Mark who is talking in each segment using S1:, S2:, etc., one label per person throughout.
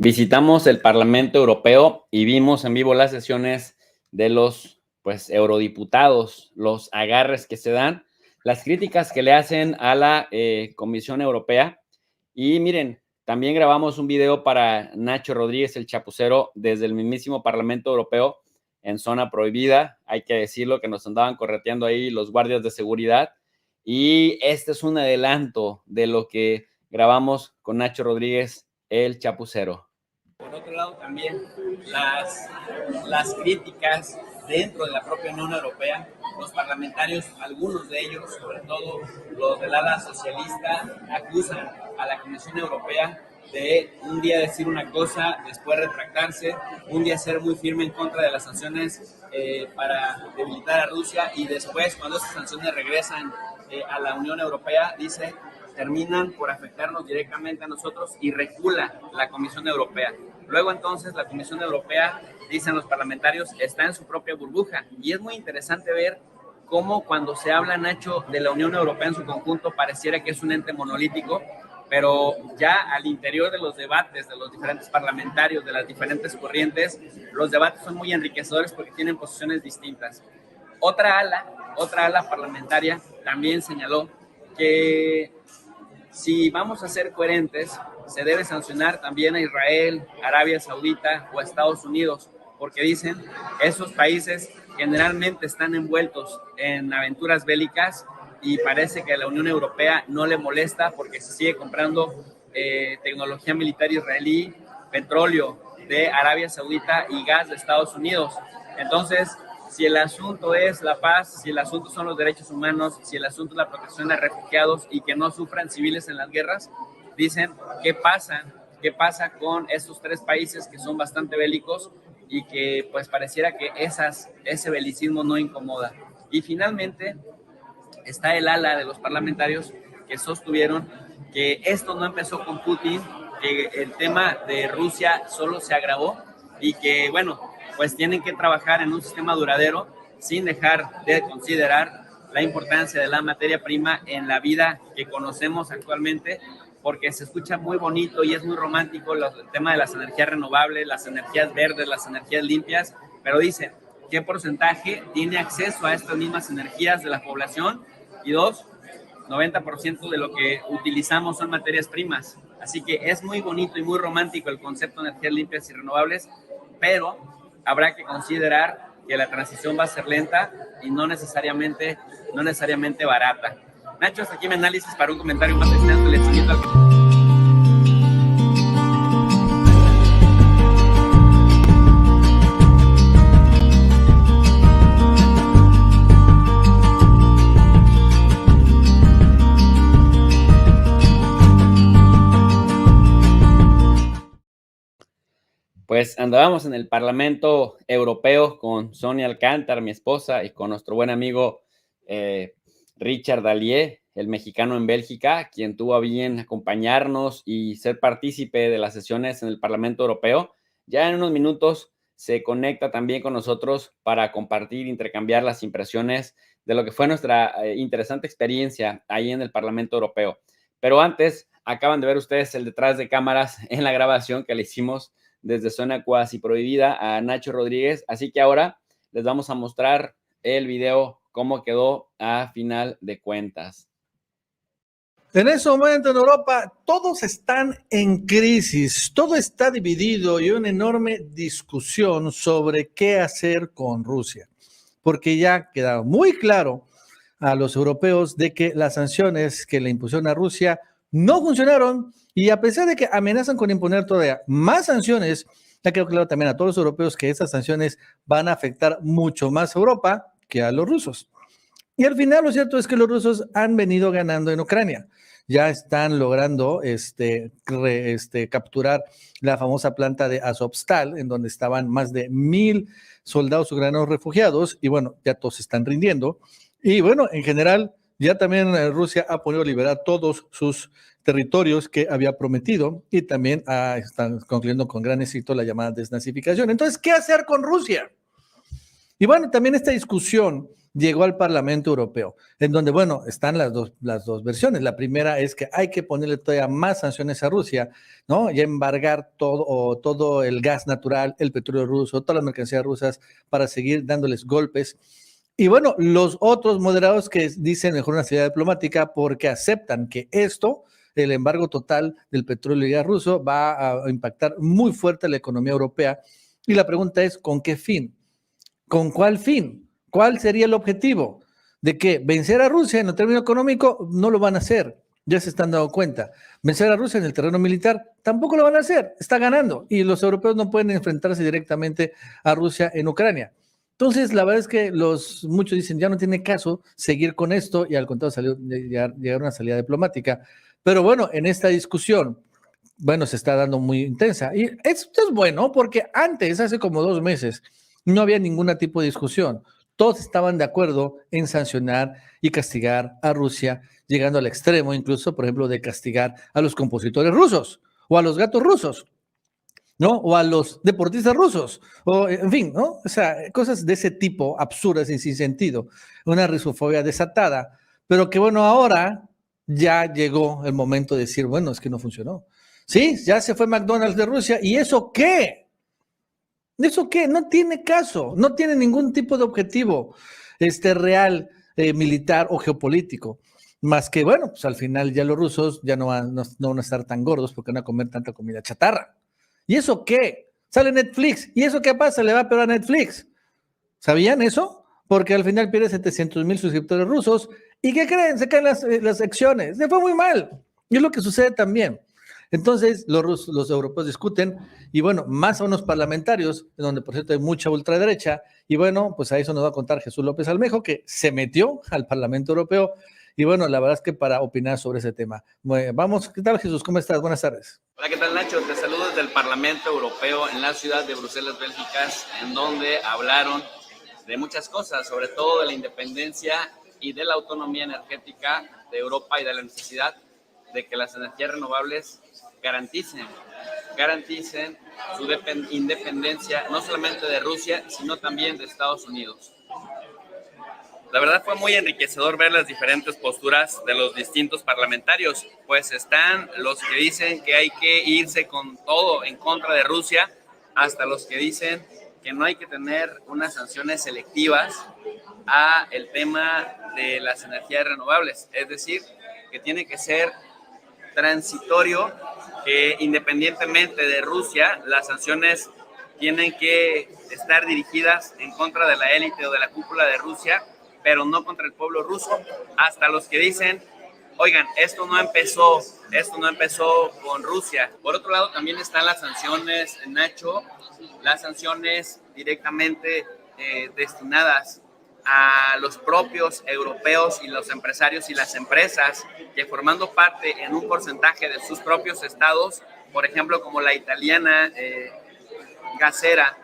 S1: Visitamos el Parlamento Europeo y vimos en vivo las sesiones de los eurodiputados, los agarres que se dan, las críticas que le hacen a la Comisión Europea. Y miren, también grabamos un video para Nacho Rodríguez, el chapucero, desde el mismísimo Parlamento Europeo en zona prohibida. Hay que decirlo que nos andaban correteando ahí los guardias de seguridad. Y este es un adelanto de lo que grabamos con Nacho Rodríguez, el chapucero. Por otro lado, también las críticas dentro de la propia Unión Europea, los parlamentarios, algunos de ellos, sobre todo los del ala socialista, acusan a la Comisión Europea de un día decir una cosa, después retractarse, un día ser muy firme en contra de las sanciones para debilitar a Rusia y después, cuando esas sanciones regresan a la Unión Europea, dice terminan por afectarnos directamente a nosotros y recula la Comisión Europea. Luego entonces la Comisión Europea, dicen los parlamentarios, está en su propia burbuja. Y es muy interesante ver cómo cuando se habla, Nacho, de la Unión Europea en su conjunto, pareciera que es un ente monolítico, pero ya al interior de los debates de los diferentes parlamentarios, de las diferentes corrientes, los debates son muy enriquecedores porque tienen posiciones distintas. Otra ala parlamentaria también señaló que si vamos a ser coherentes, se debe sancionar también a Israel, Arabia Saudita o a Estados Unidos, porque dicen, esos países generalmente están envueltos en aventuras bélicas y parece que a la Unión Europea no le molesta porque se sigue comprando tecnología militar israelí, petróleo de Arabia Saudita y gas de Estados Unidos. Entonces, si el asunto es la paz, si el asunto son los derechos humanos, si el asunto es la protección de refugiados y que no sufran civiles en las guerras, dicen, ¿qué pasa con esos tres países que son bastante bélicos y que pues pareciera que ese belicismo no incomoda? Y finalmente está el ala de los parlamentarios que sostuvieron que esto no empezó con Putin, que el tema de Rusia solo se agravó y que, bueno, pues tienen que trabajar en un sistema duradero sin dejar de considerar la importancia de la materia prima en la vida que conocemos actualmente, porque se escucha muy bonito y es muy romántico el tema de las energías renovables, las energías verdes, las energías limpias, pero dicen, ¿qué porcentaje tiene acceso a estas mismas energías de la población? Y 90% de lo que utilizamos son materias primas. Así que es muy bonito y muy romántico el concepto de energías limpias y renovables, pero habrá que considerar que la transición va a ser lenta y no necesariamente barata. Nacho, hasta aquí mi análisis para un comentario más extenso. Les invito a... Pues andábamos en el Parlamento Europeo con Sonia Alcántara, mi esposa, y con nuestro buen amigo Richard Dallier, el mexicano en Bélgica, quien tuvo a bien acompañarnos y ser partícipe de las sesiones en el Parlamento Europeo. Ya en unos minutos se conecta también con nosotros para compartir, intercambiar las impresiones de lo que fue nuestra interesante experiencia ahí en el Parlamento Europeo. Pero antes, acaban de ver ustedes el detrás de cámaras en la grabación que le hicimos desde zona cuasi prohibida a Nacho Rodríguez, así que ahora les vamos a mostrar el video, cómo quedó a final de cuentas.
S2: En ese momento en Europa todos están en crisis, todo está dividido y una enorme discusión sobre qué hacer con Rusia, porque ya queda muy claro a los europeos de que las sanciones que le impusieron a Rusia no funcionaron y a pesar de que amenazan con imponer todavía más sanciones, ya quedó claro también a todos los europeos que estas sanciones van a afectar mucho más a Europa que a los rusos. Y al final lo cierto es que los rusos han venido ganando en Ucrania. Ya están logrando capturar la famosa planta de Azovstal, en donde estaban más de 1,000 soldados ucranianos refugiados, y bueno, ya todos se están rindiendo. Y bueno, en general, ya también Rusia ha podido liberar todos sus territorios que había prometido y también están concluyendo con gran éxito la llamada desnazificación. Entonces, ¿qué hacer con Rusia? Y bueno, también esta discusión llegó al Parlamento Europeo, en donde, bueno, están las dos versiones. La primera es que hay que ponerle todavía más sanciones a Rusia, ¿no? Y embargar todo el gas natural, el petróleo ruso, todas las mercancías rusas para seguir dándoles golpes. Y bueno, los otros moderados que dicen mejor una salida diplomática porque aceptan que el embargo total del petróleo y gas ruso, va a impactar muy fuerte a la economía europea. Y la pregunta es, ¿con qué fin? ¿Con cuál fin? ¿Cuál sería el objetivo? ¿De que vencer a Rusia en el término económico? No lo van a hacer, ya se están dando cuenta. Vencer a Rusia en el terreno militar tampoco lo van a hacer, está ganando y los europeos no pueden enfrentarse directamente a Rusia en Ucrania. Entonces, la verdad es que muchos dicen, ya no tiene caso seguir con esto y al contrario llegar a una salida diplomática. Pero bueno, en esta discusión, bueno, se está dando muy intensa. Y esto es bueno porque antes, hace como 2 meses, no había ningún tipo de discusión. Todos estaban de acuerdo en sancionar y castigar a Rusia, llegando al extremo incluso, por ejemplo, de castigar a los compositores rusos o a los gatos rusos, ¿no? O a los deportistas rusos, o en fin, ¿no? O sea, cosas de ese tipo absurdas y sin sentido, una rusofobia desatada, pero que bueno, ahora ya llegó el momento de decir, bueno, es que no funcionó. Sí, ya se fue McDonald's de Rusia, ¿y eso qué? ¿Eso qué? No tiene caso, no tiene ningún tipo de objetivo real, militar o geopolítico. Más que, bueno, pues al final ya los rusos ya no van a estar tan gordos porque van a comer tanta comida chatarra. ¿Y eso qué? Sale Netflix. ¿Y eso qué pasa? Le va peor a Netflix. ¿Sabían eso? Porque al final pierde 700,000 suscriptores rusos. ¿Y qué creen? Se caen las acciones. Le fue muy mal. Y es lo que sucede también. Entonces, los europeos discuten, y bueno, más a unos parlamentarios, en donde por cierto hay mucha ultraderecha, y bueno, pues a eso nos va a contar Jesús López Almejo, que se metió al Parlamento Europeo, y bueno, la verdad es que para opinar sobre ese tema. Bueno, vamos, ¿qué tal, Jesús? ¿Cómo estás? Buenas tardes.
S1: Hola, ¿qué tal, Nacho? Te saludo desde el Parlamento Europeo en la ciudad de Bruselas, Bélgica, en donde hablaron de muchas cosas, sobre todo de la independencia y de la autonomía energética de Europa y de la necesidad de que las energías renovables garanticen su independencia no solamente de Rusia, sino también de Estados Unidos. La verdad fue muy enriquecedor ver las diferentes posturas de los distintos parlamentarios, pues están los que dicen que hay que irse con todo en contra de Rusia, hasta los que dicen que no hay que tener unas sanciones selectivas a el tema de las energías renovables, es decir, que tiene que ser transitorio, que independientemente de Rusia, las sanciones tienen que estar dirigidas en contra de la élite o de la cúpula de Rusia, pero no contra el pueblo ruso, hasta los que dicen, oigan, esto no empezó con Rusia. Por otro lado, también están las sanciones, Nacho, las sanciones directamente destinadas a los propios europeos y los empresarios y las empresas que formando parte en un porcentaje de sus propios estados, por ejemplo, como la italiana Gasera,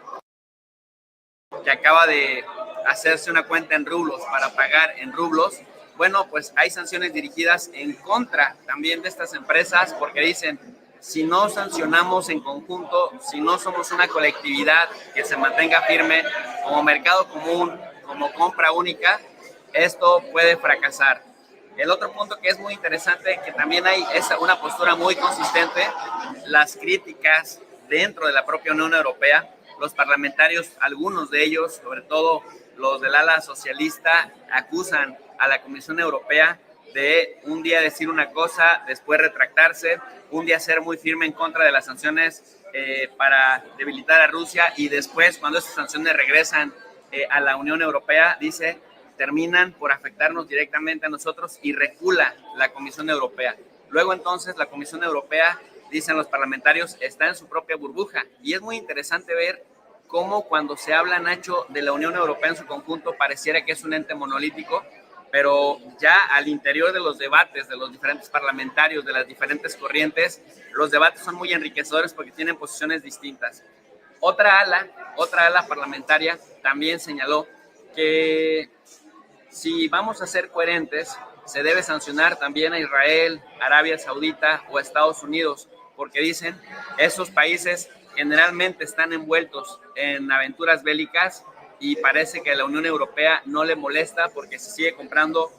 S1: que acaba de hacerse una cuenta en rublos para pagar en rublos, bueno, pues hay sanciones dirigidas en contra también de estas empresas porque dicen, si no sancionamos en conjunto, si no somos una colectividad que se mantenga firme como mercado común, como compra única, esto puede fracasar. El otro punto que es muy interesante, que también hay es una postura muy consistente, las críticas dentro de la propia Unión Europea, los parlamentarios, algunos de ellos, sobre todo los del ala socialista, acusan a la Comisión Europea de un día decir una cosa, después retractarse, un día ser muy firme en contra de las sanciones para debilitar a Rusia y después, cuando esas sanciones regresan a la Unión Europea, dice, terminan por afectarnos directamente a nosotros y recula la Comisión Europea. Luego entonces la Comisión Europea, dicen los parlamentarios, está en su propia burbuja y es muy interesante ver cómo cuando se habla, Nacho, de la Unión Europea en su conjunto, pareciera que es un ente monolítico, pero ya al interior de los debates de los diferentes parlamentarios, de las diferentes corrientes, los debates son muy enriquecedores porque tienen posiciones distintas. Otra ala parlamentaria también señaló que si vamos a ser coherentes, se debe sancionar también a Israel, Arabia Saudita o a Estados Unidos, porque dicen, esos países generalmente están envueltos en aventuras bélicas y parece que a la Unión Europea no le molesta porque se sigue comprando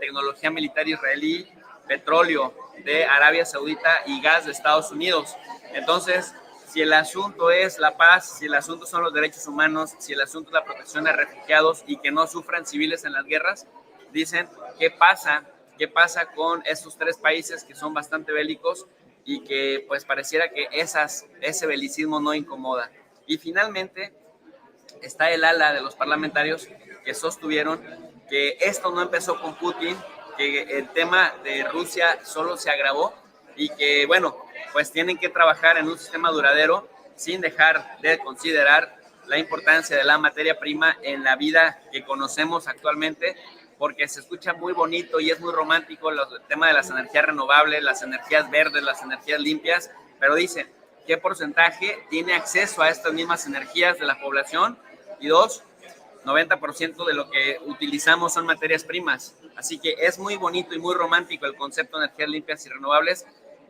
S1: tecnología militar israelí, petróleo de Arabia Saudita y gas de Estados Unidos. Entonces, si el asunto es la paz, si el asunto son los derechos humanos, si el asunto es la protección de refugiados y que no sufran civiles en las guerras, dicen, ¿qué pasa? ¿Qué pasa con estos tres países que son bastante bélicos y que pues pareciera que ese belicismo no incomoda? Y finalmente está el ala de los parlamentarios que sostuvieron que esto no empezó con Putin, que el tema de Rusia solo se agravó y que, bueno, pues tienen que trabajar en un sistema duradero sin dejar de considerar la importancia de la materia prima en la vida que conocemos actualmente, porque se escucha muy bonito y es muy romántico el tema de las energías renovables, las energías verdes, las energías limpias, pero dicen, ¿qué porcentaje tiene acceso a estas mismas energías de la población? Y dos, 90% de lo que utilizamos son materias primas. Así que es muy bonito y muy romántico el concepto de energías limpias y renovables,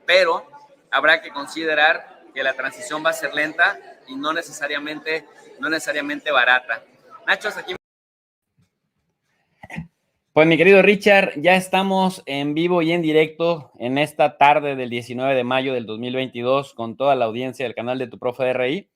S1: pero habrá que considerar que la transición va a ser lenta y no necesariamente barata. Nacho, hasta aquí. Pues mi querido Richard, ya estamos en vivo y en directo en esta tarde del 19 de mayo del 2022 con toda la audiencia del canal de Tu Profe DRI,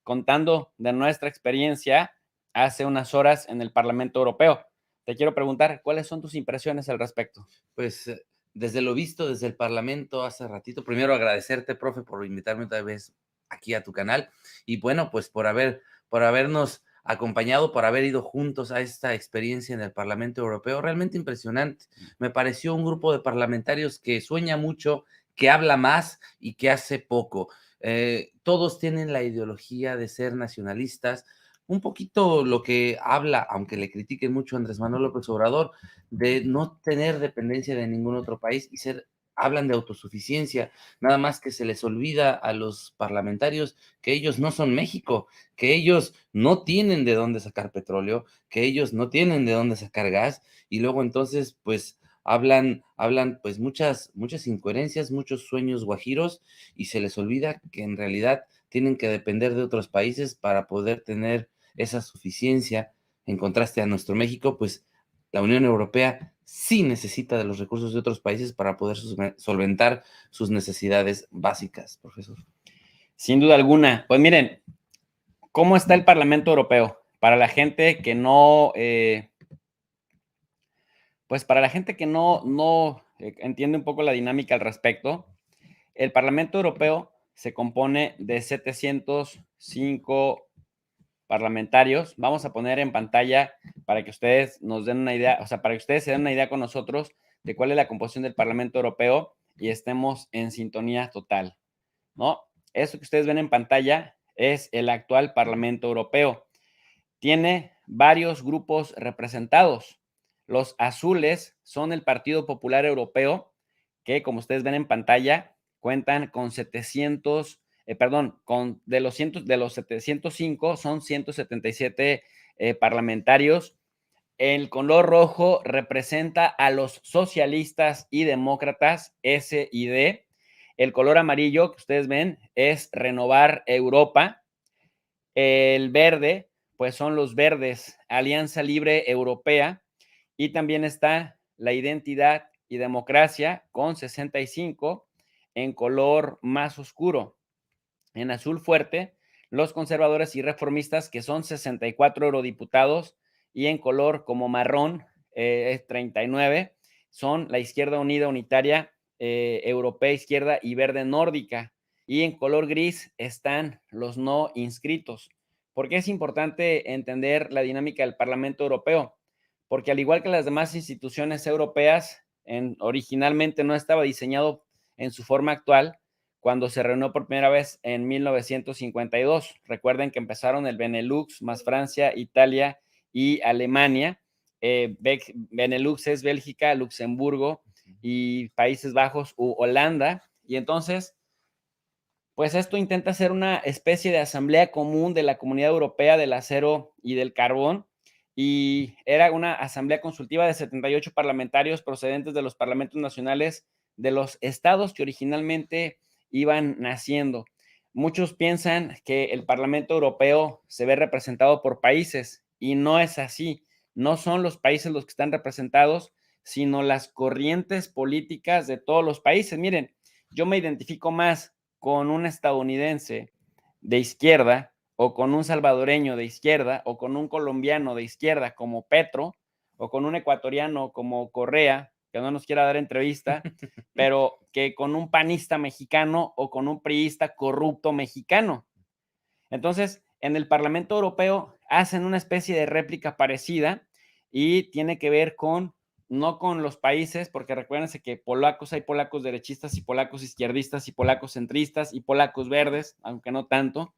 S1: contando de nuestra experiencia hace unas horas en el Parlamento Europeo. Te quiero preguntar, ¿cuáles son tus impresiones al respecto?
S3: Pues desde lo visto desde el Parlamento hace ratito, primero agradecerte, profe, por invitarme otra vez aquí a tu canal y bueno, pues por habernos acompañado, por haber ido juntos a esta experiencia en el Parlamento Europeo, realmente impresionante. Me pareció un grupo de parlamentarios que sueña mucho, que habla más y que hace poco. Todos tienen la ideología de ser nacionalistas, un poquito lo que habla, aunque le critiquen mucho a Andrés Manuel López Obrador, de no tener dependencia de ningún otro país y hablan de autosuficiencia, nada más que se les olvida a los parlamentarios que ellos no son México, que ellos no tienen de dónde sacar petróleo, que ellos no tienen de dónde sacar gas, y luego entonces pues hablan pues muchas incoherencias, muchos sueños guajiros, y se les olvida que en realidad tienen que depender de otros países para poder tener esa suficiencia. En contraste a nuestro México, pues la Unión Europea sí necesita de los recursos de otros países para poder solventar sus necesidades básicas, profesor.
S1: Sin duda alguna. Pues miren, ¿cómo está el Parlamento Europeo? Para la gente que no, entiende un poco la dinámica al respecto, el Parlamento Europeo se compone de 705 parlamentarios. Vamos a poner en pantalla para que ustedes nos den una idea, o sea, para que ustedes se den una idea con nosotros de cuál es la composición del Parlamento Europeo y estemos en sintonía total, ¿no? Eso que ustedes ven en pantalla es el actual Parlamento Europeo. Tiene varios grupos representados. Los azules son el Partido Popular Europeo, que como ustedes ven en pantalla, cuentan con 700, de los 705 son 177 parlamentarios. El color rojo representa a los socialistas y demócratas, S y D. El color amarillo que ustedes ven es Renovar Europa. El verde, pues son los verdes, Alianza Libre Europea. Y también está la Identidad y Democracia con 65 en color más oscuro. En azul fuerte, los conservadores y reformistas, que son 64 eurodiputados, y en color como marrón, 39, son la Izquierda Unida Unitaria, Europea Izquierda y Verde Nórdica. Y en color gris están los no inscritos. ¿Por qué es importante entender la dinámica del Parlamento Europeo? Porque al igual que las demás instituciones europeas, originalmente no estaba diseñado en su forma actual cuando se reunió por primera vez en 1952. Recuerden que empezaron el Benelux más Francia, Italia y Alemania. Benelux es Bélgica, Luxemburgo y Países Bajos u Holanda. Y entonces, pues esto intenta ser una especie de asamblea común de la Comunidad Europea del Acero y del Carbón, y era una asamblea consultiva de 78 parlamentarios procedentes de los parlamentos nacionales de los estados que originalmente iban naciendo. muchos piensan que el Parlamento Europeo se ve representado por países y no es así. No son los países los que están representados, sino las corrientes políticas de todos los países. Miren, yo me identifico más con un estadounidense de izquierda o con un salvadoreño de izquierda o con un colombiano de izquierda como Petro o con un ecuatoriano como Correa, que no nos quiera dar entrevista, pero que con un panista mexicano o con un priista corrupto mexicano. Entonces, en el Parlamento Europeo hacen una especie de réplica parecida y tiene que ver con, no con los países, porque recuérdense que polacos, hay polacos derechistas y polacos izquierdistas y polacos centristas y polacos verdes, aunque no tanto,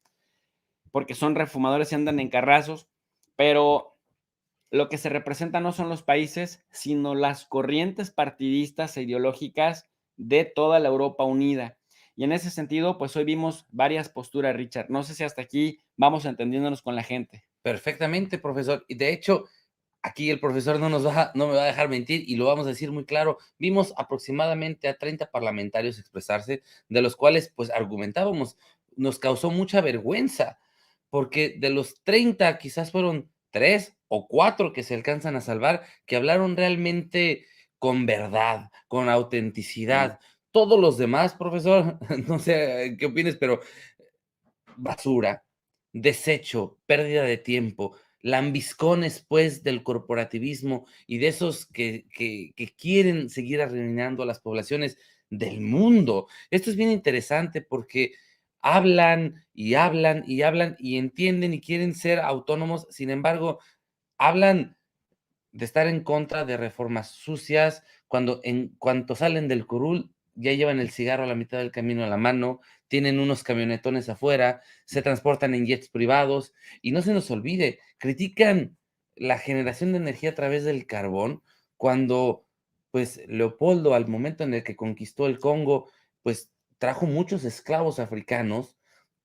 S1: porque son refumadores y andan en carrazos, pero lo que se representa no son los países, sino las corrientes partidistas e ideológicas de toda la Europa unida. Y en ese sentido, pues hoy vimos varias posturas, Richard. No sé si hasta aquí vamos entendiéndonos con la gente.
S3: Perfectamente, profesor. Y de hecho, aquí el profesor no me va a dejar mentir y lo vamos a decir muy claro. Vimos aproximadamente a 30 parlamentarios expresarse, de los cuales pues argumentábamos, nos causó mucha vergüenza, porque de los 30 quizás fueron 3 o 4 que se alcanzan a salvar, que hablaron realmente con verdad, con autenticidad. Todos los demás, profesor, no sé qué opines, pero basura, desecho, pérdida de tiempo, lambiscones, pues, del corporativismo y de esos que quieren seguir arruinando a las poblaciones del mundo. Esto es bien interesante porque hablan y hablan y hablan y entienden y quieren ser autónomos, sin embargo, hablan de estar en contra de reformas sucias, cuando en cuanto salen del curul, ya llevan el cigarro a la mitad del camino a la mano, tienen unos camionetones afuera, se transportan en jets privados, y no se nos olvide, critican la generación de energía a través del carbón, cuando, pues, Leopoldo, al momento en el que conquistó el Congo, pues, trajo muchos esclavos africanos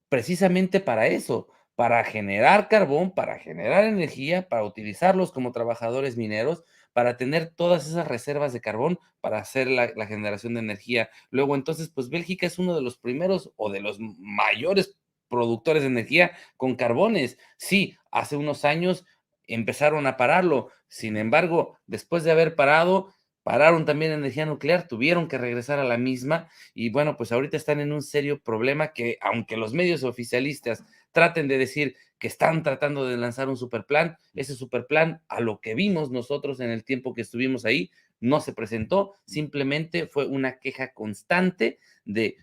S3: precisamente para eso, para generar carbón, para generar energía, para utilizarlos como trabajadores mineros, para tener todas esas reservas de carbón para hacer la generación de energía. Luego, entonces, pues Bélgica es uno de los primeros o de los mayores productores de energía con carbones. Sí, hace unos años empezaron a pararlo. Sin embargo, después de haber parado, pararon también la energía nuclear, tuvieron que regresar a la misma y bueno, pues ahorita están en un serio problema que aunque los medios oficialistas traten de decir que están tratando de lanzar un superplan, ese superplan a lo que vimos nosotros en el tiempo que estuvimos ahí no se presentó, simplemente fue una queja constante de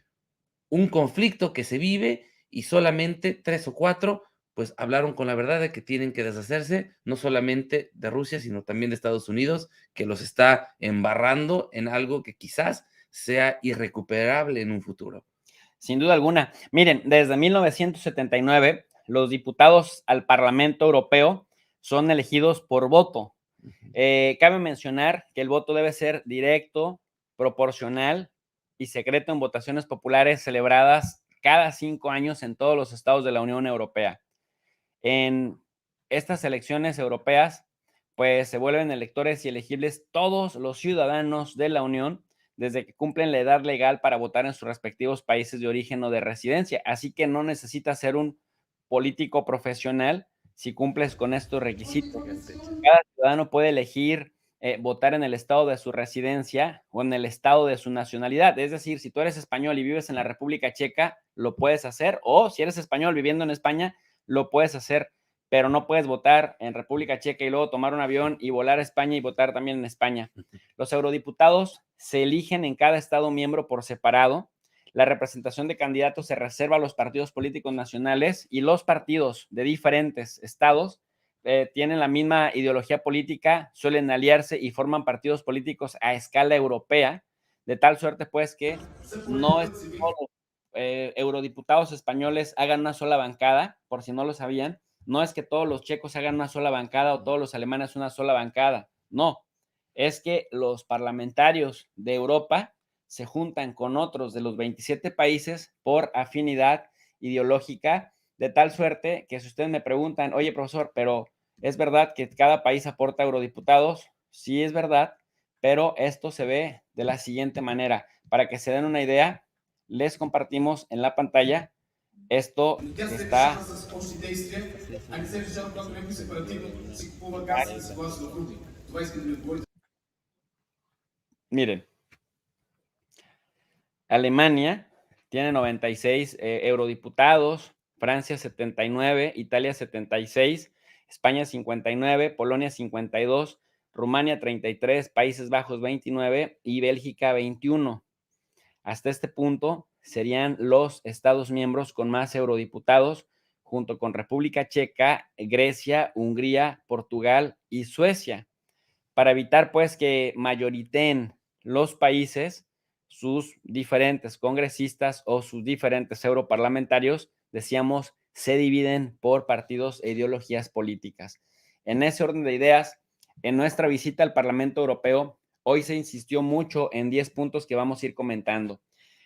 S3: un conflicto que se vive y solamente 3 o 4 pues hablaron con la verdad de que tienen que deshacerse no solamente de Rusia, sino también de Estados Unidos, que los está embarrando en algo que quizás sea irrecuperable en un futuro.
S1: Sin duda alguna. Miren, desde 1979, los diputados al Parlamento Europeo son elegidos por voto. Cabe mencionar que el voto debe ser directo, proporcional y secreto en votaciones populares celebradas cada 5 años en todos los estados de la Unión Europea. En estas elecciones europeas, pues se vuelven electores y elegibles todos los ciudadanos de la Unión desde que cumplen la edad legal para votar en sus respectivos países de origen o de residencia. Así que no necesitas ser un político profesional si cumples con estos requisitos. Cada ciudadano puede elegir votar en el estado de su residencia o en el estado de su nacionalidad. Es decir, si tú eres español y vives en la República Checa, lo puedes hacer, o si eres español viviendo en España, lo puedes hacer, pero no puedes votar en República Checa y luego tomar un avión y volar a España y votar también en España. Los eurodiputados se eligen en cada estado miembro por separado. La representación de candidatos se reserva a los partidos políticos nacionales y los partidos de diferentes estados tienen la misma ideología política, suelen aliarse y forman partidos políticos a escala europea, de tal suerte pues que no es todos los eurodiputados españoles hagan una sola bancada, por si no lo sabían, no es que todos los checos hagan una sola bancada o todos los alemanes una sola bancada, no, es que los parlamentarios de Europa se juntan con otros de los 27 países por afinidad ideológica, de tal suerte que si ustedes me preguntan, oye profesor, pero ¿es verdad que cada país aporta eurodiputados? Sí es verdad, pero esto se ve de la siguiente manera. Para que se den una idea, les compartimos en la pantalla Esto
S4: Gaz
S1: está...
S4: dat is ons idee streeft. En het is zelf dat we hebben separativo, si voor gas is gas lo groening. Tu vais que het wordt.
S1: Miren, Alemania tiene 96 eurodiputados, Francia 79, Italia 76, España 59, Polonia 52, Rumania 33, Países Bajos 29 y Bélgica 21. Hasta este punto serían los Estados miembros con más eurodiputados, junto con República Checa, Grecia, Hungría, Portugal y Suecia. Para evitar pues que mayoriten los países, sus diferentes congresistas o sus diferentes europarlamentarios, decíamos, se dividen por partidos e ideologías políticas. En ese orden de ideas, en nuestra visita al Parlamento Europeo, hoy se insistió mucho en 10 puntos que vamos a ir comentando.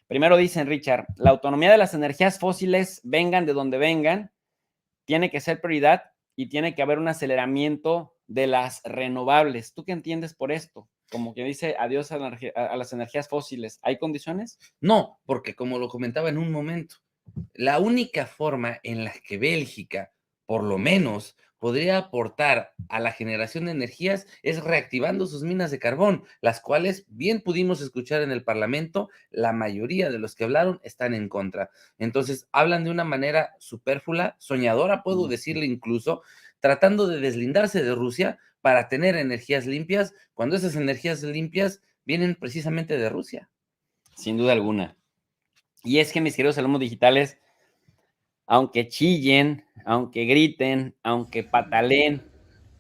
S1: Primero dicen, Richard, la autonomía de las energías fósiles, vengan de donde vengan, tiene que ser prioridad y tiene que haber un aceleramiento de las renovables. ¿Tú qué entiendes por esto? Como que dice adiós a las energías fósiles. ¿Hay condiciones?
S3: No, porque como lo comentaba en un momento, la única forma en la que Bélgica, por lo menos, podría aportar a la generación de energías es reactivando sus minas de carbón, las cuales, bien pudimos escuchar en el Parlamento, la mayoría de los que hablaron están en contra. Entonces, hablan de una manera superflua, soñadora, puedo decirle incluso, tratando de deslindarse de Rusia para tener energías limpias, cuando esas energías limpias vienen precisamente de Rusia.
S1: Sin duda alguna. Y es que, mis queridos alumnos digitales, aunque chillen, aunque griten, aunque pataleen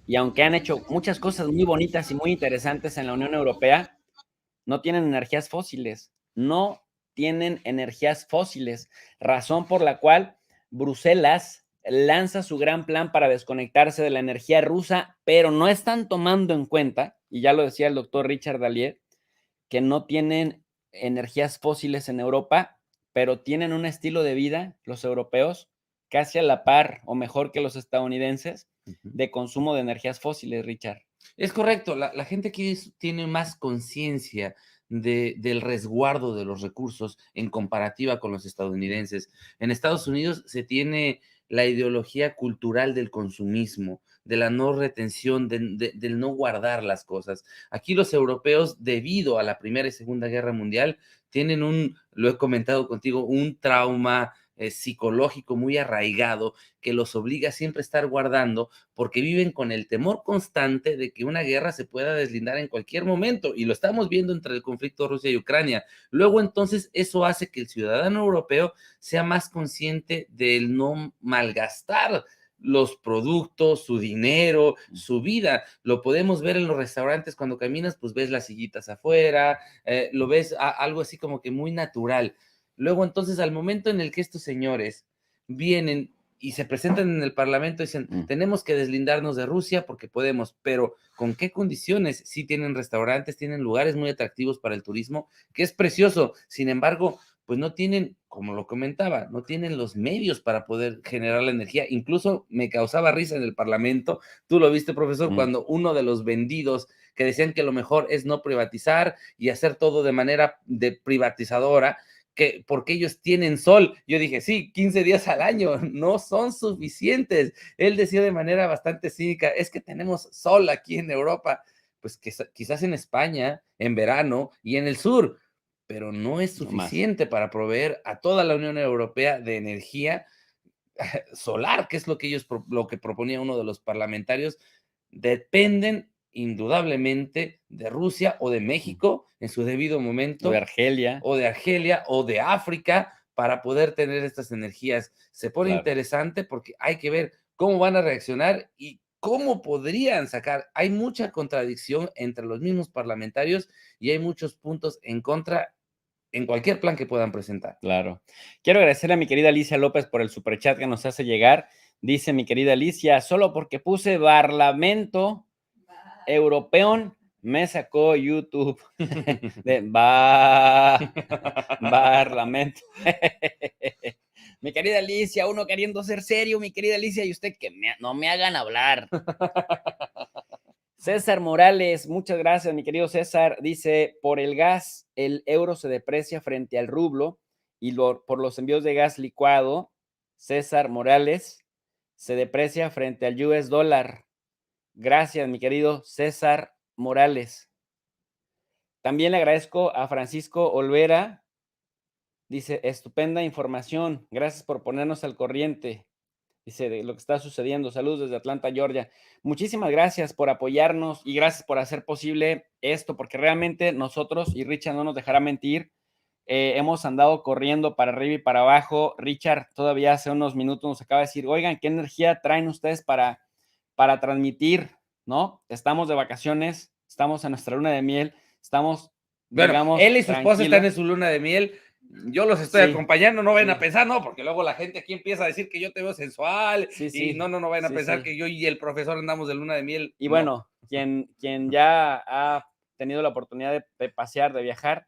S1: y aunque han hecho muchas cosas muy bonitas y muy interesantes en la Unión Europea, no tienen energías fósiles. No tienen energías fósiles. Razón por la cual Bruselas lanza su gran plan para desconectarse de la energía rusa, pero no están tomando en cuenta, y ya lo decía el doctor Richard Dallier, que no tienen energías fósiles en Europa, pero tienen un estilo de vida, los europeos, casi a la par o mejor que los estadounidenses, de consumo de energías fósiles, Richard.
S3: Es correcto, la gente aquí tiene más conciencia del resguardo de los recursos en comparativa con los estadounidenses. En Estados Unidos se tiene la ideología cultural del consumismo, de la no retención, del no guardar las cosas. Aquí los europeos, debido a la Primera y Segunda Guerra Mundial, tienen lo he comentado contigo, un trauma psicológico muy arraigado que los obliga a siempre estar guardando porque viven con el temor constante de que una guerra se pueda deslindar en cualquier momento, y lo estamos viendo entre el conflicto Rusia y Ucrania. Luego, entonces, eso hace que el ciudadano europeo sea más consciente del no malgastar los productos, su dinero, su vida. Lo podemos ver en los restaurantes cuando caminas, pues ves las sillitas afuera, lo ves algo así como que muy natural. Luego, entonces, al momento en el que estos señores vienen y se presentan en el Parlamento y dicen, tenemos que deslindarnos de Rusia porque podemos, pero ¿con qué condiciones? Sí tienen restaurantes, tienen lugares muy atractivos para el turismo, que es precioso. Sin embargo, pues no tienen, como lo comentaba, no tienen los medios para poder generar la energía. Incluso me causaba risa en el Parlamento, tú lo viste, profesor, cuando uno de los vendidos que decían que lo mejor es no privatizar y hacer todo de manera privatizadora, que porque ellos tienen sol. Yo dije, sí, 15 días al año no son suficientes. Él decía de manera bastante cínica, es que tenemos sol aquí en Europa, pues quizás en España, en verano y en el sur, pero no es suficiente para proveer a toda la Unión Europea de energía solar, que es lo que proponía uno de los parlamentarios. Dependen indudablemente de Rusia o de México en su debido momento,
S1: de Argelia,
S3: o de África, para poder tener estas energías. Se pone interesante porque hay que ver cómo van a reaccionar y cómo podrían sacar. Hay mucha contradicción entre los mismos parlamentarios y hay muchos puntos en contra en cualquier plan que puedan presentar.
S1: Claro. Quiero agradecerle a mi querida Alicia López por el superchat que nos hace llegar. Dice mi querida Alicia, solo porque puse Parlamento Europeo me sacó YouTube de Parlamento. Mi querida Alicia, uno queriendo ser serio, mi querida Alicia, y usted que no me hagan hablar. César Morales, muchas gracias, mi querido César. Dice, por el gas, el euro se deprecia frente al rublo y por los envíos de gas licuado César Morales se deprecia frente al US dólar. Gracias, mi querido César Morales. También le agradezco a Francisco Olvera. Dice, estupenda información. Gracias por ponernos al corriente. Dice, de lo que está sucediendo. Saludos desde Atlanta, Georgia. Muchísimas gracias por apoyarnos y gracias por hacer posible esto, porque realmente nosotros, y Richard no nos dejará mentir, hemos andado corriendo para arriba y para abajo. Richard todavía hace unos minutos nos acaba de decir, oigan, ¿qué energía traen ustedes para transmitir? ¿No? Estamos de vacaciones, estamos en nuestra luna de miel, estamos,
S3: Bueno,
S1: digamos,
S3: él y su esposa están
S1: tranquilos.
S3: en su luna de miel. Yo los estoy
S1: Sí,
S3: acompañando, no vayan
S1: sí.
S3: a pensar, no, porque luego la gente aquí empieza a decir que yo te veo sensual
S1: Sí,
S3: y
S1: sí,
S3: no vayan a
S1: sí,
S3: pensar
S1: sí.
S3: que yo y el profesor andamos de luna de miel.
S1: Y
S3: No.
S1: bueno, quien ya ha tenido la oportunidad de pasear, de viajar,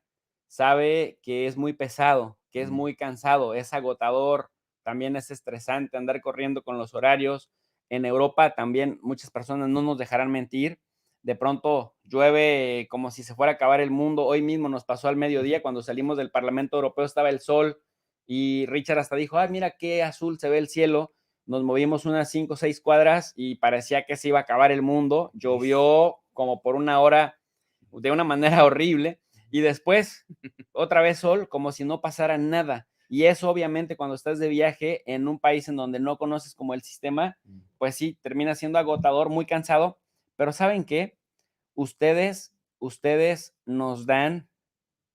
S1: sabe que es muy pesado, que es muy cansado, es agotador, también es estresante andar corriendo con los horarios. En Europa también muchas personas no nos dejarán mentir. De pronto llueve como si se fuera a acabar el mundo. Hoy mismo nos pasó al mediodía cuando salimos del Parlamento Europeo, estaba el sol y Richard hasta dijo, ah, mira qué azul se ve el cielo. Nos movimos unas 5 o 6 cuadras y parecía que se iba a acabar el mundo. Llovió como por una hora de una manera horrible y después otra vez sol como si no pasara nada. Y eso obviamente cuando estás de viaje en un país en donde no conoces como el sistema, pues sí, termina siendo agotador, muy cansado, pero ¿saben qué? Ustedes nos dan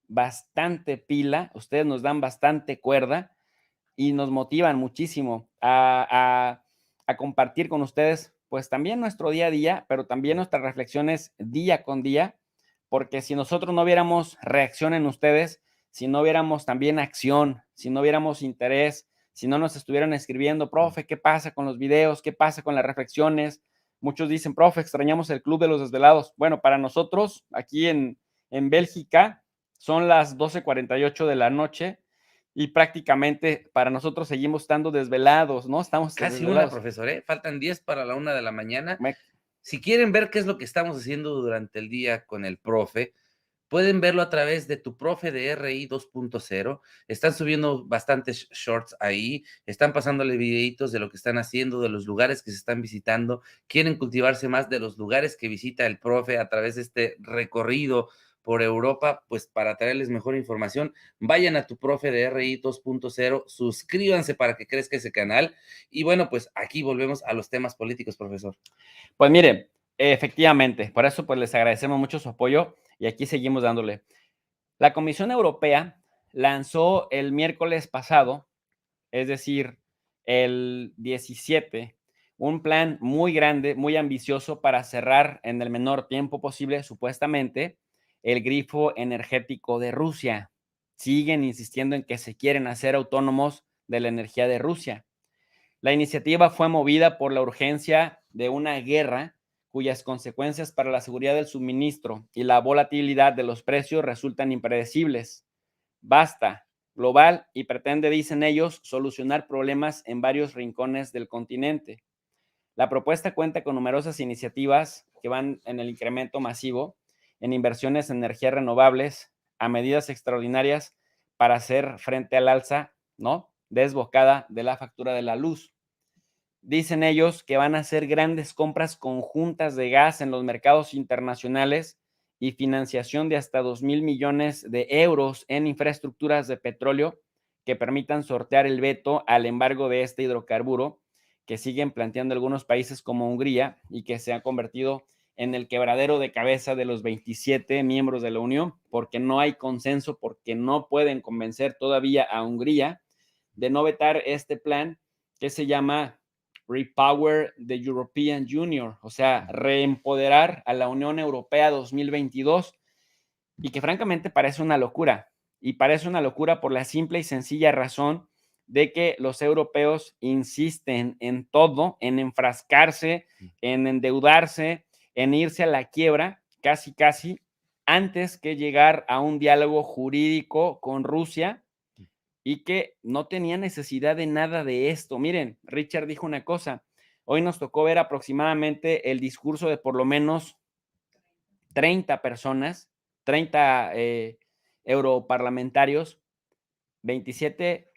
S1: bastante pila, ustedes nos dan bastante cuerda y nos motivan muchísimo a compartir con ustedes, pues también nuestro día a día, pero también nuestras reflexiones día con día, porque si nosotros no viéramos reacción en ustedes, si no viéramos también acción, si no viéramos interés, si no nos estuvieran escribiendo, profe, ¿qué pasa con los videos? ¿Qué pasa con las reflexiones? Muchos dicen, profe, extrañamos el Club de los Desvelados. Bueno, para nosotros, aquí en Bélgica, son las 12:48 de la noche y prácticamente para nosotros seguimos estando desvelados, ¿no? Estamos
S3: Casi una,
S1: desvelados.
S3: profesor, ¿eh? Faltan 10 para la 1 de la mañana.
S1: Me-
S3: Si quieren ver qué es lo que estamos haciendo durante el día con el profe, pueden verlo a través de Tu Profe de RI 2.0. Están subiendo bastantes shorts ahí, están pasándole videitos de lo que están haciendo, de los lugares que se están visitando. Quieren cultivarse más de los lugares que visita el profe a través de este recorrido por Europa, pues para traerles mejor información, vayan a Tu Profe de RI 2.0, suscríbanse para que crezca ese canal. Y bueno, pues aquí volvemos a los temas políticos, profesor.
S1: Pues mire, efectivamente, por eso pues les agradecemos mucho su apoyo y aquí seguimos dándole. La Comisión Europea lanzó el miércoles pasado, es decir, el 17, un plan muy grande, muy ambicioso para cerrar en el menor tiempo posible, supuestamente, el grifo energético de Rusia. Siguen insistiendo en que se quieren hacer autónomos de la energía de Rusia. La iniciativa fue movida por la urgencia de una guerra cuyas consecuencias para la seguridad del suministro y la volatilidad de los precios resultan impredecibles. Basta, global, y pretende, dicen ellos, solucionar problemas en varios rincones del continente. La propuesta cuenta con numerosas iniciativas que van en el incremento masivo en inversiones en energías renovables, a medidas extraordinarias para hacer frente al alza, ¿no?, desbocada de la factura de la luz. Dicen ellos que van a hacer grandes compras conjuntas de gas en los mercados internacionales y financiación de hasta 2,000 millones de euros en infraestructuras de petróleo que permitan sortear el veto al embargo de este hidrocarburo que siguen planteando algunos países como Hungría y que se ha convertido en el quebradero de cabeza de los 27 miembros de la Unión, porque no hay consenso, porque no pueden convencer todavía a Hungría de no vetar este plan que se llama Repower the European Union, o sea, reempoderar a la Unión Europea 2022, y que francamente parece una locura. Y parece una locura por la simple y sencilla razón de que los europeos insisten en todo, en enfrascarse, en endeudarse, en irse a la quiebra, casi, casi, antes que llegar a un diálogo jurídico con Rusia y que no tenía necesidad de nada de esto. Miren, Richard dijo una cosa, hoy nos tocó ver aproximadamente el discurso de por lo menos 30 personas, 30 europarlamentarios, 27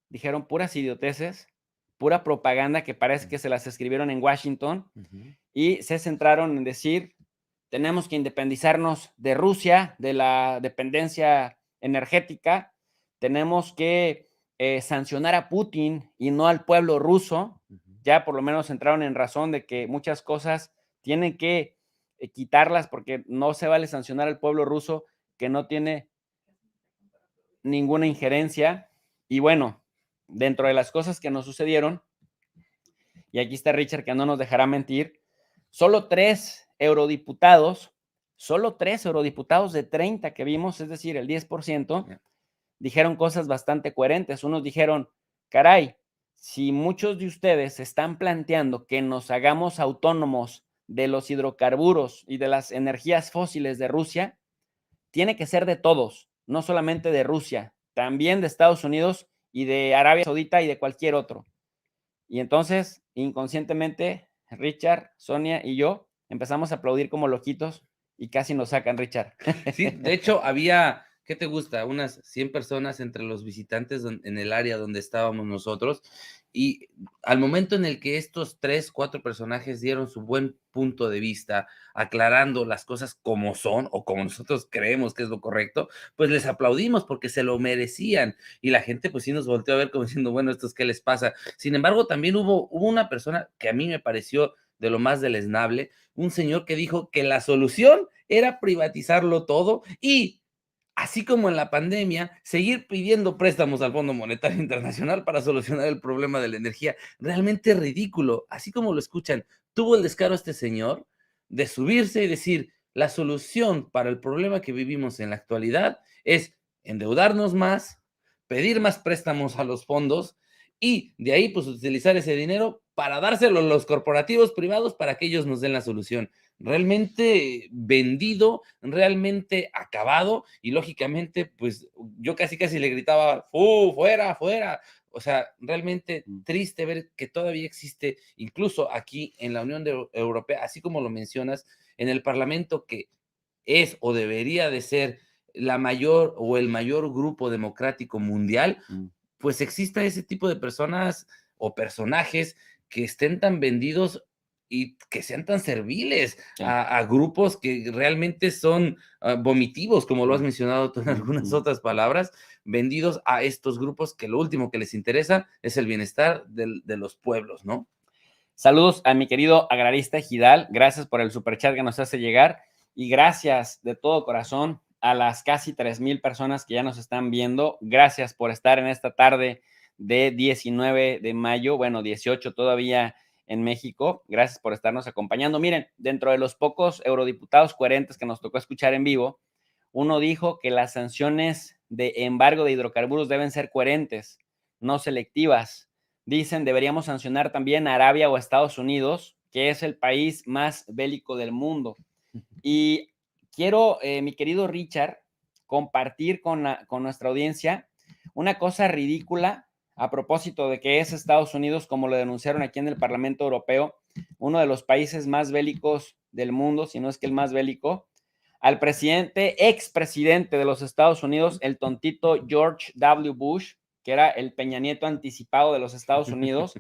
S1: dijeron puras idioteces, pura propaganda que parece que se las escribieron en Washington y se centraron en decir, tenemos que independizarnos de Rusia, de la dependencia energética, tenemos que sancionar a Putin y no al pueblo ruso. Ya por lo menos entraron en razón de que muchas cosas tienen que quitarlas porque no se vale sancionar al pueblo ruso que no tiene ninguna injerencia. Y bueno, dentro de las cosas que nos sucedieron, y aquí está Richard que no nos dejará mentir, solo tres eurodiputados de 30 que vimos, es decir, el 10%, dijeron cosas bastante coherentes. Unos dijeron, caray, si muchos de ustedes están planteando que nos hagamos autónomos de los hidrocarburos y de las energías fósiles de Rusia, tiene que ser de todos, no solamente de Rusia, también de Estados Unidos y de Arabia Saudita y de cualquier otro. Y entonces, inconscientemente, Richard, Sonia y yo empezamos a aplaudir como loquitos y casi nos sacan, Richard.
S3: Sí, de hecho, había, ¿qué te gusta? Unas 100 personas entre los visitantes en el área donde estábamos nosotros. Y al momento en el que estos 3, 4 personajes dieron su buen punto de vista, aclarando las cosas como son o como nosotros creemos que es lo correcto, pues les aplaudimos porque se lo merecían. Y la gente pues sí nos volteó a ver como diciendo, bueno, ¿estos qué les pasa? Sin embargo, también hubo una persona que a mí me pareció de lo más deleznable, un señor que dijo que la solución era privatizarlo todo y, así como en la pandemia, seguir pidiendo préstamos al Fondo Monetario Internacional para solucionar el problema de la energía. Realmente ridículo, así como lo escuchan. Tuvo el descaro este señor de subirse y decir, la solución para el problema que vivimos en la actualidad es endeudarnos más, pedir más préstamos a los fondos y de ahí pues utilizar ese dinero para dárselo a los corporativos privados para que ellos nos den la solución. Realmente vendido, realmente acabado y lógicamente pues yo casi le gritaba, fuera, fuera. O sea, realmente triste ver que todavía existe, incluso aquí en la Unión Europea, así como lo mencionas, en el Parlamento que es o debería de ser la mayor o el mayor grupo democrático mundial, pues exista ese tipo de personas o personajes que estén tan vendidos y que sean tan serviles
S1: Sí.
S3: a grupos que realmente son vomitivos, como lo has mencionado tú en algunas otras palabras, vendidos a estos grupos que lo último que les interesa es el bienestar de los pueblos, ¿no?
S1: Saludos a mi querido agrarista Ejidal, gracias por el superchat que nos hace llegar y gracias de todo corazón a las casi 3,000 personas que ya nos están viendo. Gracias por estar en esta tarde de 19 de mayo, bueno, 18 todavía en México. Gracias por estarnos acompañando. Miren, dentro de los pocos eurodiputados coherentes que nos tocó escuchar en vivo, uno dijo que las sanciones de embargo de hidrocarburos deben ser coherentes, no selectivas. Dicen, deberíamos sancionar también a Arabia o a Estados Unidos, que es el país más bélico del mundo. Y quiero, mi querido Richard, compartir con nuestra audiencia una cosa ridícula a propósito de que es Estados Unidos, como lo denunciaron aquí en el Parlamento Europeo, uno de los países más bélicos del mundo, si no es que el más bélico. Al expresidente de los Estados Unidos, el tontito George W. Bush, que era el Peña Nieto anticipado de los Estados Unidos,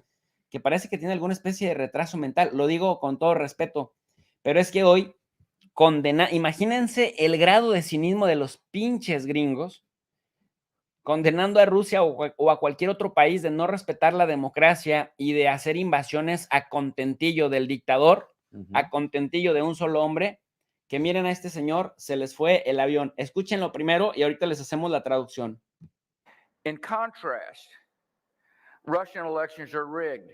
S1: que parece que tiene alguna especie de retraso mental, lo digo con todo respeto, pero es que hoy imagínense el grado de cinismo de los pinches gringos, condenando a Rusia o a cualquier otro país de no respetar la democracia y de hacer invasiones a contentillo del dictador, a contentillo de un solo hombre, que miren a este señor, se les fue el avión. Escúchenlo primero y ahorita les hacemos la traducción.
S5: In contrast, Russian elections are rigged.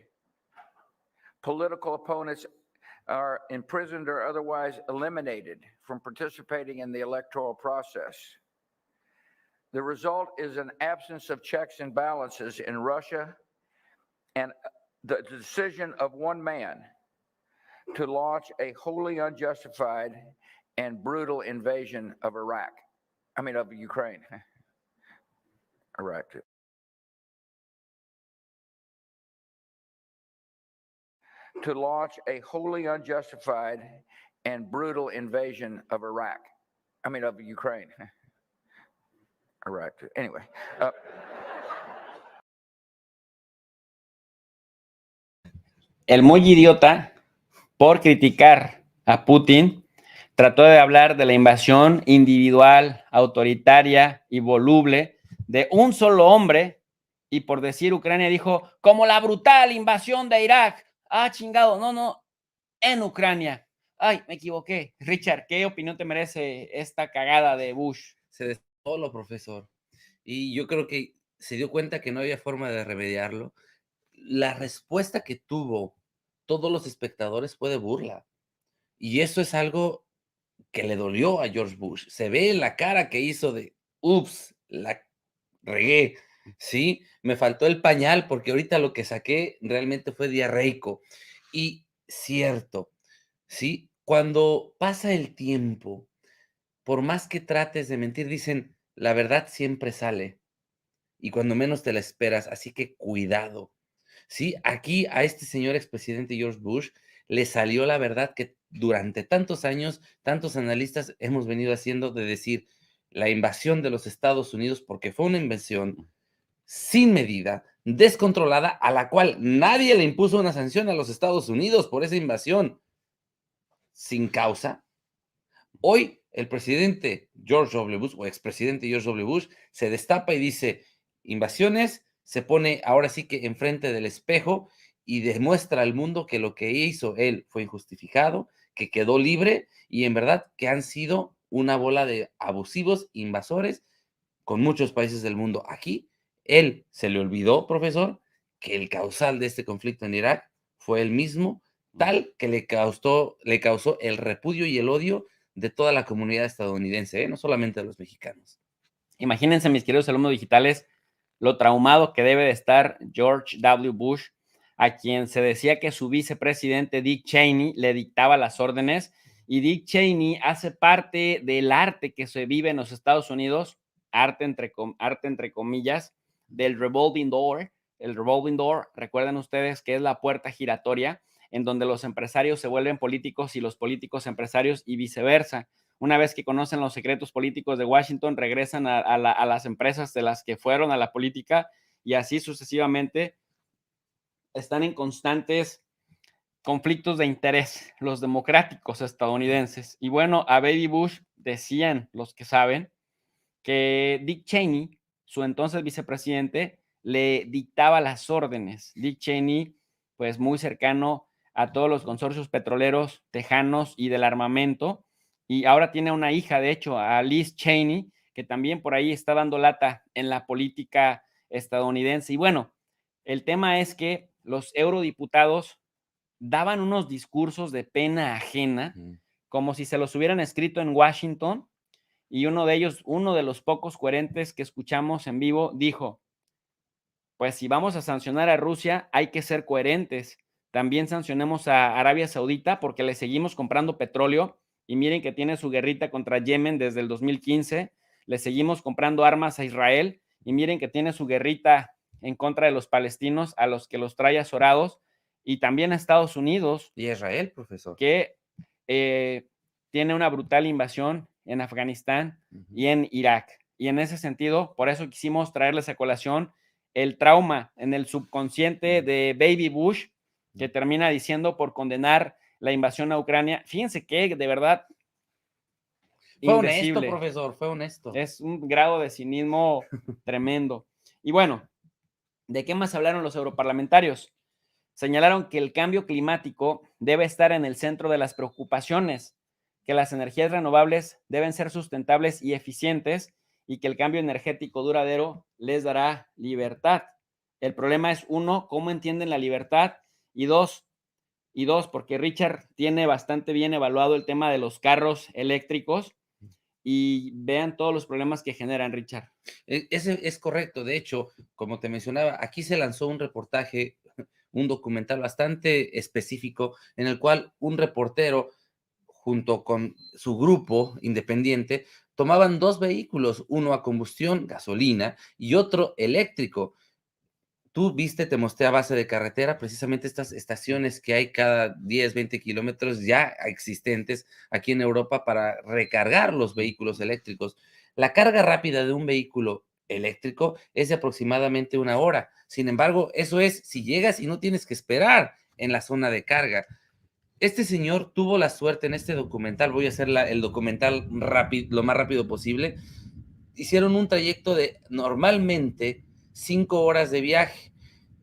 S5: Political opponents are imprisoned or otherwise eliminated from participating in the electoral process. The result is an absence of checks and balances in Russia and the decision of one man to launch a wholly unjustified and brutal invasion of of Ukraine. Iraq. To launch a wholly unjustified and brutal invasion of Ukraine. Iraq. Anyway.
S1: el muy idiota, por criticar a Putin, trató de hablar de la invasión individual, autoritaria y voluble de un solo hombre, y por decir Ucrania dijo, como la brutal invasión de Irak. Ah, chingado, no, en Ucrania. Ay, me equivoqué. Richard, ¿qué opinión te merece esta cagada de Bush?
S3: Se destapó lo, profesor. Y yo creo que se dio cuenta que no había forma de remediarlo. La respuesta que tuvo todos los espectadores fue de burla. Y eso es algo que le dolió a George Bush. Se ve en la cara que hizo de, ups, la regué, ¿sí? Me faltó el pañal porque ahorita lo que saqué realmente fue diarreico. Y cierto, ¿sí? Cuando pasa el tiempo, por más que trates de mentir, dicen, la verdad siempre sale y cuando menos te la esperas, así que cuidado. Sí, aquí a este señor expresidente George Bush le salió la verdad que durante tantos años, tantos analistas hemos venido haciendo de decir la invasión de los Estados Unidos, porque fue una invasión sin medida, descontrolada, a la cual nadie le impuso una sanción a los Estados Unidos por esa invasión sin causa. Hoy el presidente George W. Bush o expresidente George W. Bush se destapa y dice invasiones, se pone ahora sí que enfrente del espejo y demuestra al mundo que lo que hizo él fue injustificado, que quedó libre y en verdad que han sido una bola de abusivos invasores con muchos países del mundo. Aquí él se le olvidó, profesor, que el causal de este conflicto en Irak fue el mismo, tal que le causó el repudio y el odio de toda la comunidad estadounidense, no solamente de los mexicanos.
S1: Imagínense, mis queridos alumnos digitales, lo traumado que debe de estar George W. Bush, a quien se decía que su vicepresidente Dick Cheney le dictaba las órdenes, y Dick Cheney hace parte del arte que se vive en los Estados Unidos, arte entre comillas, del revolving door. El revolving door, recuerden ustedes que es la puerta giratoria en donde los empresarios se vuelven políticos y los políticos empresarios y viceversa. Una vez que conocen los secretos políticos de Washington, regresan a las empresas de las que fueron a la política y así sucesivamente. Están en constantes conflictos de interés los democráticos estadounidenses. Y bueno, a Baby Bush decían los que saben que Dick Cheney, su entonces vicepresidente, le dictaba las órdenes. Dick Cheney, pues muy cercano a todos los consorcios petroleros tejanos y del armamento, y ahora tiene una hija, de hecho, a Liz Cheney, que también por ahí está dando lata en la política estadounidense. Y bueno, el tema es que los eurodiputados daban unos discursos de pena ajena, como si se los hubieran escrito en Washington, y uno de ellos, uno de los pocos coherentes que escuchamos en vivo, dijo, pues si vamos a sancionar a Rusia, hay que ser coherentes. También sancionemos a Arabia Saudita porque le seguimos comprando petróleo y miren que tiene su guerrita contra Yemen desde el 2015. Le seguimos comprando armas a Israel y miren que tiene su guerrita en contra de los palestinos a los que los trae azorados, y también a Estados Unidos.
S3: Y Israel, profesor.
S1: Que tiene una brutal invasión en Afganistán y en Irak. Y en ese sentido, por eso quisimos traerles a colación el trauma en el subconsciente de Baby Bush, que termina diciendo por condenar la invasión a Ucrania. Fíjense que de verdad
S3: fue honesto, profesor, fue honesto.
S1: Es un grado de cinismo tremendo. Y bueno, ¿de qué más hablaron los europarlamentarios? Señalaron que el cambio climático debe estar en el centro de las preocupaciones, que las energías renovables deben ser sustentables y eficientes y que el cambio energético duradero les dará libertad. El problema es, uno, cómo entienden la libertad, y dos, porque Richard tiene bastante bien evaluado el tema de los carros eléctricos, y vean todos los problemas que generan, Richard.
S3: Ese es correcto. De hecho, como te mencionaba, aquí se lanzó un reportaje, un documental bastante específico, en el cual un reportero, junto con su grupo independiente, tomaban dos vehículos, uno a combustión, gasolina, y otro eléctrico. Tú viste, te mostré a base de carretera, precisamente estas estaciones que hay cada 10, 20 kilómetros ya existentes aquí en Europa para recargar los vehículos eléctricos. La carga rápida de un vehículo eléctrico es de aproximadamente 1 hora. Sin embargo, eso es si llegas y no tienes que esperar. en la zona de carga. Este señor tuvo la suerte en este documental, voy a hacer el documental lo más rápido posible. Hicieron un trayecto de normalmente 5 horas de viaje.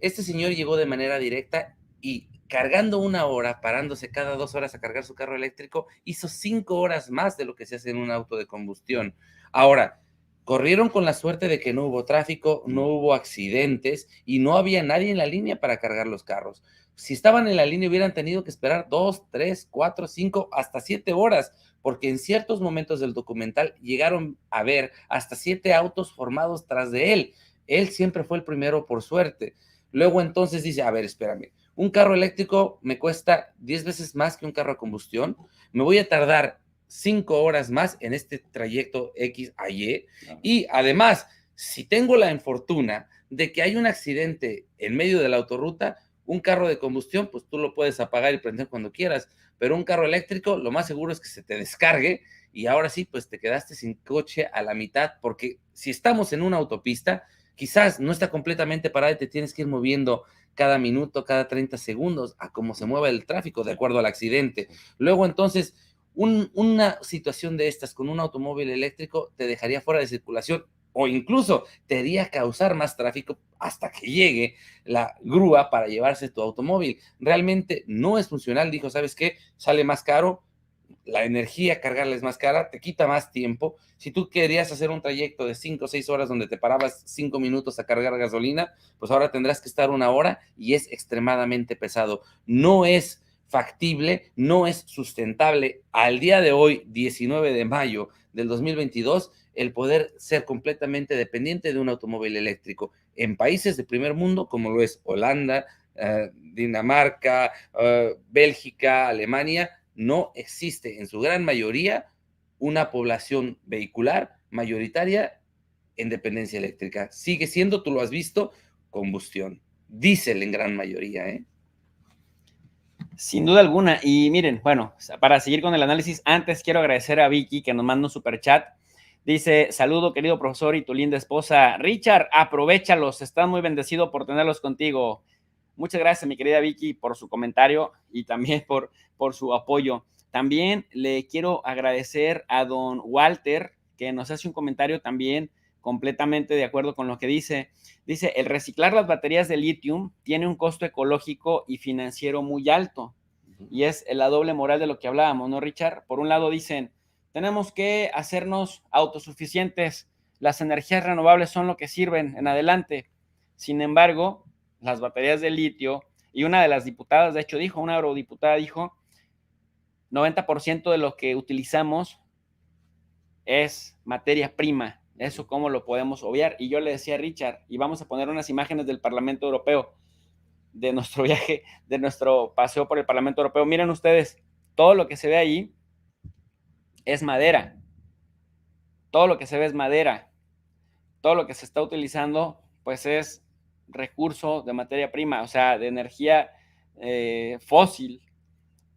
S3: Este señor llegó de manera directa y cargando 1 hora, parándose cada 2 horas a cargar su carro eléctrico, hizo 5 horas más de lo que se hace en un auto de combustión. Ahora, corrieron con la suerte de que no hubo tráfico, no hubo accidentes y no había nadie en la línea para cargar los carros. Si estaban en la línea hubieran tenido que esperar 2, 3, 4, 5, hasta 7 horas, porque en ciertos momentos del documental llegaron a ver hasta 7 autos formados tras de él. Él siempre fue el primero por suerte. Luego entonces dice, a ver, espérame, un carro eléctrico me cuesta 10 veces más que un carro a combustión, me voy a tardar 5 horas más en este trayecto X a Y, y además, si tengo la infortuna de que hay un accidente en medio de la autorruta, un carro de combustión, pues tú lo puedes apagar y prender cuando quieras, pero un carro eléctrico, lo más seguro es que se te descargue y ahora sí, pues te quedaste sin coche a la mitad, porque si estamos en una autopista, quizás no está completamente parada y te tienes que ir moviendo cada minuto, cada 30 segundos, a cómo se mueva el tráfico, de acuerdo al accidente. Luego, entonces, una situación de estas con un automóvil eléctrico te dejaría fuera de circulación o incluso te haría causar más tráfico hasta que llegue la grúa para llevarse tu automóvil. Realmente no es funcional. Dijo, ¿sabes qué? Sale más caro, la energía cargarla es más cara, te quita más tiempo. Si tú querías hacer un trayecto de 5 o 6 horas donde te parabas 5 minutos a cargar gasolina, pues ahora tendrás que estar 1 hora y es extremadamente pesado. No es factible, no es sustentable al día de hoy, 19 de mayo del 2022, el poder ser completamente dependiente de un automóvil eléctrico en países de primer mundo como lo es Holanda, Dinamarca, Bélgica, Alemania. No existe en su gran mayoría una población vehicular mayoritaria en dependencia eléctrica. Sigue siendo, tú lo has visto, combustión, diésel en gran mayoría, ¿eh?
S1: Sin duda alguna. Y miren, bueno, para seguir con el análisis, antes quiero agradecer a Vicky que nos manda un superchat. Dice, saludo querido profesor y tu linda esposa. Richard, aprovéchalos, están muy bendecido por tenerlos contigo. Muchas gracias, mi querida Vicky, por su comentario y también por su apoyo. También le quiero agradecer a don Walter, que nos hace un comentario también completamente de acuerdo con lo que dice. Dice, el reciclar las baterías de litio tiene un costo ecológico y financiero muy alto. Y es la doble moral de lo que hablábamos, ¿no, Richard? Por un lado dicen, tenemos que hacernos autosuficientes, las energías renovables son lo que sirven en adelante. Sin embargo, las baterías de litio, y una de las diputadas, de hecho, dijo, una eurodiputada dijo, 90% de lo que utilizamos es materia prima. Eso cómo lo podemos obviar. Y yo le decía a Richard, y vamos a poner unas imágenes del Parlamento Europeo, de nuestro viaje, de nuestro paseo por el Parlamento Europeo. Miren ustedes, todo lo que se ve ahí es madera. Todo lo que se ve es madera. Todo lo que se está utilizando, pues es recurso de materia prima, o sea, de energía fósil.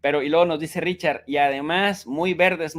S1: Pero, y luego nos dice Richard, y además muy verdes,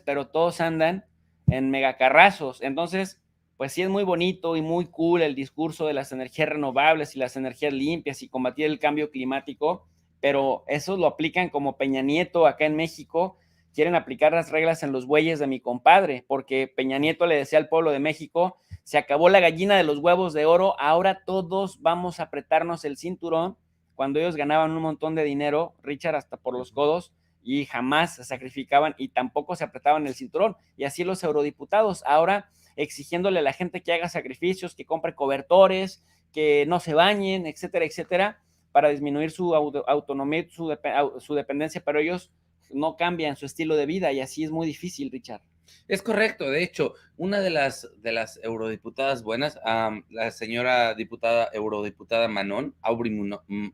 S1: pero todos andan en megacarrazos. Entonces, pues sí es muy bonito y muy cool el discurso de las energías renovables y las energías limpias y combatir el cambio climático, pero eso lo aplican como Peña Nieto acá en México. Quieren aplicar las reglas en los bueyes de mi compadre, porque Peña Nieto le decía al pueblo de México, se acabó la gallina de los huevos de oro, ahora todos vamos a apretarnos el cinturón, cuando ellos ganaban un montón de dinero, Richard, hasta por los codos, y jamás se sacrificaban y tampoco se apretaban el cinturón. Y así los eurodiputados, ahora exigiéndole a la gente que haga sacrificios, que compre cobertores, que no se bañen, etcétera, etcétera, para disminuir su autonomía, su dependencia, pero ellos no cambian su estilo de vida y así es muy difícil, Richard.
S3: Es correcto, de hecho, una de las eurodiputadas buenas, la señora eurodiputada Manon, Aubry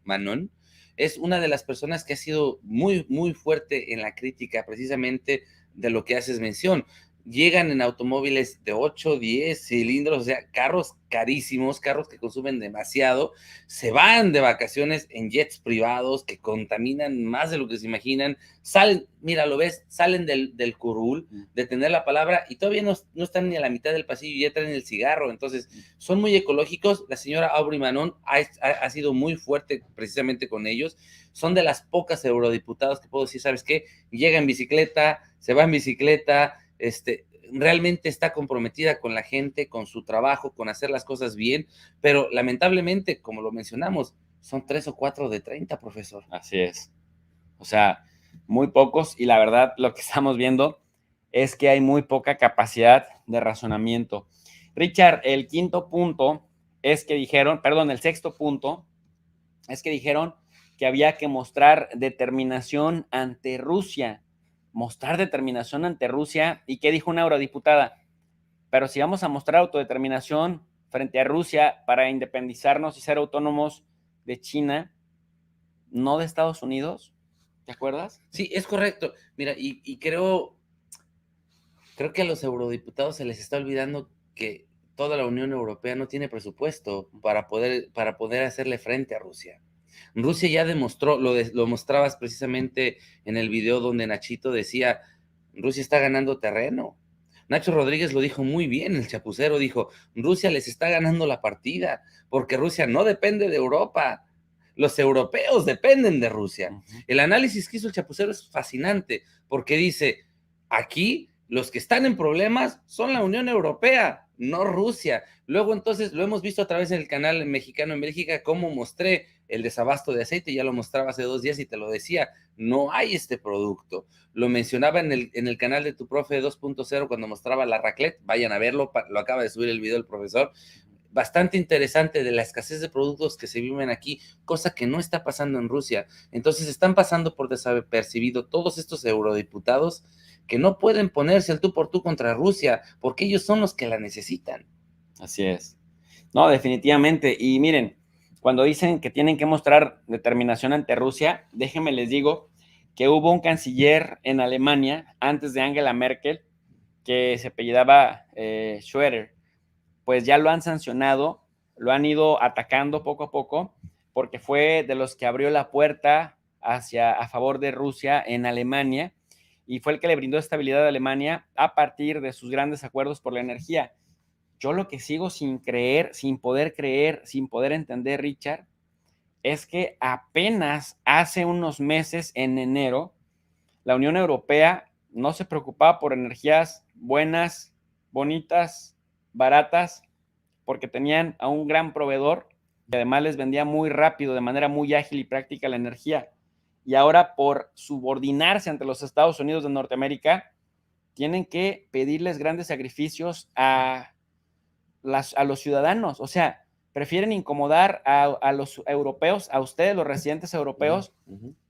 S3: Manon, es una de las personas que ha sido muy, muy fuerte en la crítica precisamente de lo que haces mención. llegan en automóviles de 8, 10 cilindros, o sea, carros carísimos, carros que consumen demasiado, se van de vacaciones en jets privados que contaminan más de lo que se imaginan, salen, mira, lo ves, salen del curul, de tener la palabra, y todavía no están ni a la mitad del pasillo y ya traen el cigarro. Entonces, son muy ecológicos. La señora Aubry Manon ha sido muy fuerte precisamente con ellos. Son de las pocas eurodiputadas que puedo decir, ¿sabes qué? Llega en bicicleta, se va en bicicleta, realmente está comprometida con la gente, con su trabajo, con hacer las cosas bien, pero lamentablemente, como lo mencionamos, son 3 o 4 de 30, profesor.
S1: Así es. O sea, muy pocos, y la verdad lo que estamos viendo es que hay muy poca capacidad de razonamiento. Richard, el quinto punto es que dijeron, perdón, el sexto punto es que dijeron que había que mostrar determinación ante Rusia. Mostrar determinación ante Rusia. ¿Y qué dijo una eurodiputada? Pero si vamos a mostrar autodeterminación frente a Rusia para independizarnos y ser autónomos de China, no de Estados Unidos, ¿te acuerdas?
S3: Sí, es correcto. Mira, y creo que a los eurodiputados se les está olvidando que toda la Unión Europea no tiene presupuesto para poder hacerle frente a Rusia. Rusia ya demostró, lo mostrabas precisamente en el video donde Nachito decía, Rusia está ganando terreno. Nacho Rodríguez lo dijo muy bien, el chapucero dijo, Rusia les está ganando la partida, porque Rusia no depende de Europa, los europeos dependen de Rusia. El análisis que hizo el chapucero es fascinante, porque dice, aquí los que están en problemas son la Unión Europea, no Rusia. Luego entonces lo hemos visto a través del canal mexicano en Bélgica, cómo mostré el desabasto de aceite, ya lo mostraba hace 2 días y te lo decía, no hay este producto. Lo mencionaba en el canal de tu profe 2.0 cuando mostraba la raclette, vayan a verlo, lo acaba de subir el video el profesor, bastante interesante de la escasez de productos que se viven aquí, cosa que no está pasando en Rusia. Entonces están pasando por desapercibido todos estos eurodiputados que no pueden ponerse al tú por tú contra Rusia, porque ellos son los que la necesitan.
S1: Así es. No, definitivamente. Y miren, cuando dicen que tienen que mostrar determinación ante Rusia, déjenme les digo que hubo un canciller en Alemania, antes de Angela Merkel, que se apellidaba Schröder. Pues ya lo han sancionado, lo han ido atacando poco a poco, porque fue de los que abrió la puerta a favor de Rusia en Alemania, y fue el que le brindó estabilidad a Alemania a partir de sus grandes acuerdos por la energía. Yo lo que sigo sin poder creer, sin poder entender, Richard, es que apenas hace unos meses, en enero, la Unión Europea no se preocupaba por energías buenas, bonitas, baratas, porque tenían a un gran proveedor que además les vendía muy rápido, de manera muy ágil y práctica la energía. Y ahora, por subordinarse ante los Estados Unidos de Norteamérica, tienen que pedirles grandes sacrificios a los ciudadanos. O sea, prefieren incomodar a los europeos, a ustedes, los residentes europeos,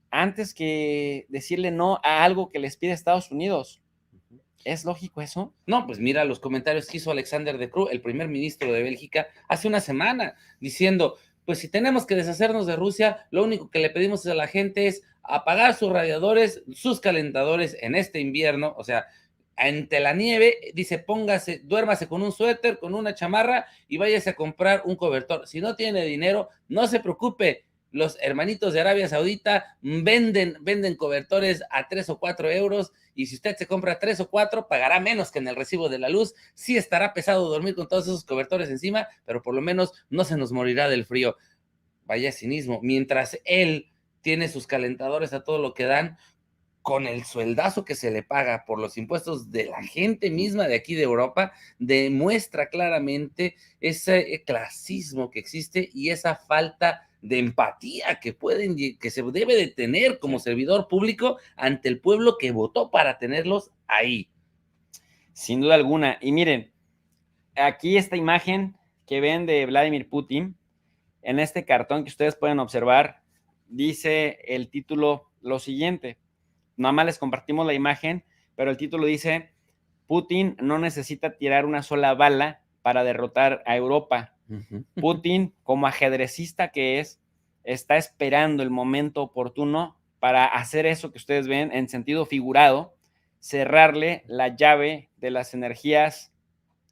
S1: antes que decirle no a algo que les pide Estados Unidos. ¿Es lógico eso?
S3: No, pues mira los comentarios que hizo Alexander De Croo, el primer ministro de Bélgica, hace una semana, diciendo, pues si tenemos que deshacernos de Rusia, lo único que le pedimos a la gente es apagar sus radiadores, sus calentadores en este invierno, o sea, ante la nieve, dice, duérmase con un suéter, con una chamarra y váyase a comprar un cobertor. Si no tiene dinero, no se preocupe, los hermanitos de Arabia Saudita venden cobertores a 3 o 4 euros, y si usted se compra 3 o 4, pagará menos que en el recibo de la luz. Sí estará pesado dormir con todos esos cobertores encima, pero por lo menos no se nos morirá del frío. Vaya cinismo, mientras él tiene sus calentadores a todo lo que dan, con el sueldazo que se le paga por los impuestos de la gente misma de aquí de Europa, demuestra claramente ese clasismo que existe y esa falta de empatía que se debe de tener como servidor público ante el pueblo que votó para tenerlos ahí.
S1: Sin duda alguna. Y miren, aquí esta imagen que ven de Vladimir Putin, en este cartón que ustedes pueden observar, dice el título lo siguiente. Nada más les compartimos la imagen, pero el título dice, Putin no necesita tirar una sola bala para derrotar a Europa. Putin, como ajedrecista que es, está esperando el momento oportuno para hacer eso que ustedes ven en sentido figurado, cerrarle la llave de las energías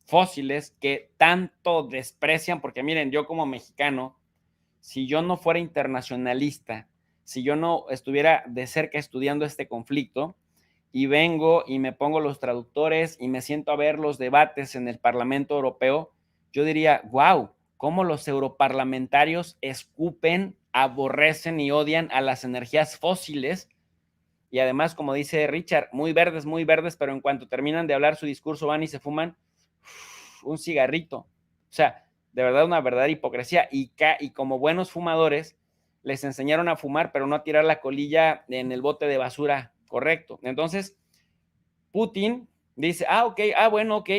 S1: fósiles que tanto desprecian, porque miren, yo como mexicano, si yo no fuera internacionalista, si yo no estuviera de cerca estudiando este conflicto y vengo y me pongo los traductores y me siento a ver los debates en el Parlamento Europeo, yo diría, wow, cómo los europarlamentarios escupen, aborrecen y odian a las energías fósiles. Y además, como dice Richard, muy verdes, pero en cuanto terminan de hablar su discurso van y se fuman un cigarrito. O sea, de verdad una verdadera hipocresía. Y como buenos fumadores, les enseñaron a fumar, pero no a tirar la colilla en el bote de basura correcto. Entonces, Putin dice, bueno, ok,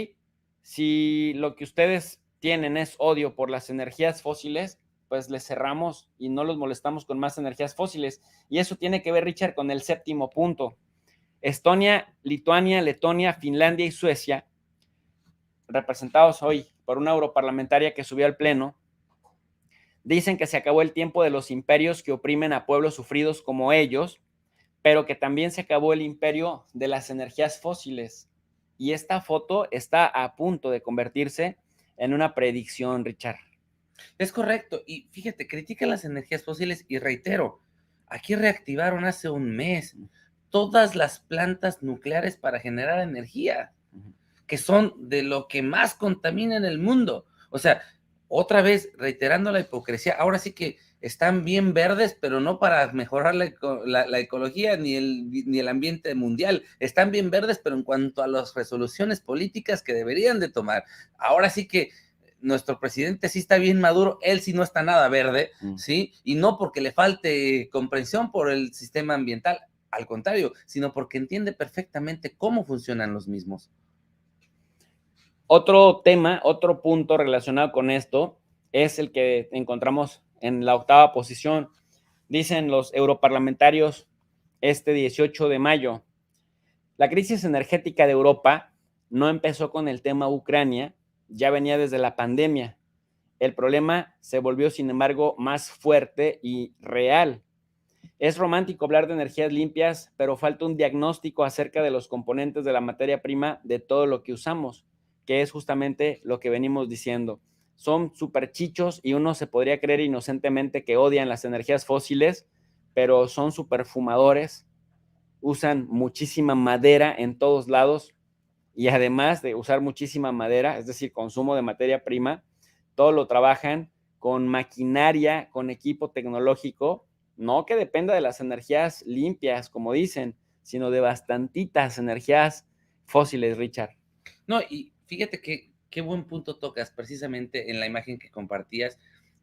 S1: si lo que ustedes tienen es odio por las energías fósiles, pues les cerramos y no los molestamos con más energías fósiles. Y eso tiene que ver, Richard, con el séptimo punto. Estonia, Lituania, Letonia, Finlandia y Suecia, representados hoy por una europarlamentaria que subió al pleno, dicen que se acabó el tiempo de los imperios que oprimen a pueblos sufridos como ellos, pero que también se acabó el imperio de las energías fósiles. Y esta foto está a punto de convertirse en una predicción, Richard.
S3: Es correcto. Y fíjate, critican las energías fósiles y reitero, aquí reactivaron hace un mes todas las plantas nucleares para generar energía, que son de lo que más contamina en el mundo. O sea, otra vez, reiterando la hipocresía, ahora sí que están bien verdes, pero no para mejorar la ecología ni el ambiente mundial. Están bien verdes, pero en cuanto a las resoluciones políticas que deberían de tomar. Ahora sí que nuestro presidente sí está bien maduro, él sí no está nada verde, ¿sí? Y no porque le falte comprensión por el sistema ambiental, al contrario, sino porque entiende perfectamente cómo funcionan los mismos.
S1: Otro tema, otro punto relacionado con esto es el que encontramos en la 8ª posición. Dicen los europarlamentarios este 18 de mayo, la crisis energética de Europa no empezó con el tema Ucrania, ya venía desde la pandemia. El problema se volvió, sin embargo, más fuerte y real. Es romántico hablar de energías limpias, pero falta un diagnóstico acerca de los componentes de la materia prima de todo lo que usamos, que es justamente lo que venimos diciendo. Son súper chichos y uno se podría creer inocentemente que odian las energías fósiles, pero son súper fumadores, usan muchísima madera en todos lados y además de usar muchísima madera, es decir, consumo de materia prima, todo lo trabajan con maquinaria, con equipo tecnológico, no que dependa de las energías limpias, como dicen, sino de bastantitas energías fósiles, Richard.
S3: No, y fíjate que qué buen punto tocas precisamente en la imagen que compartías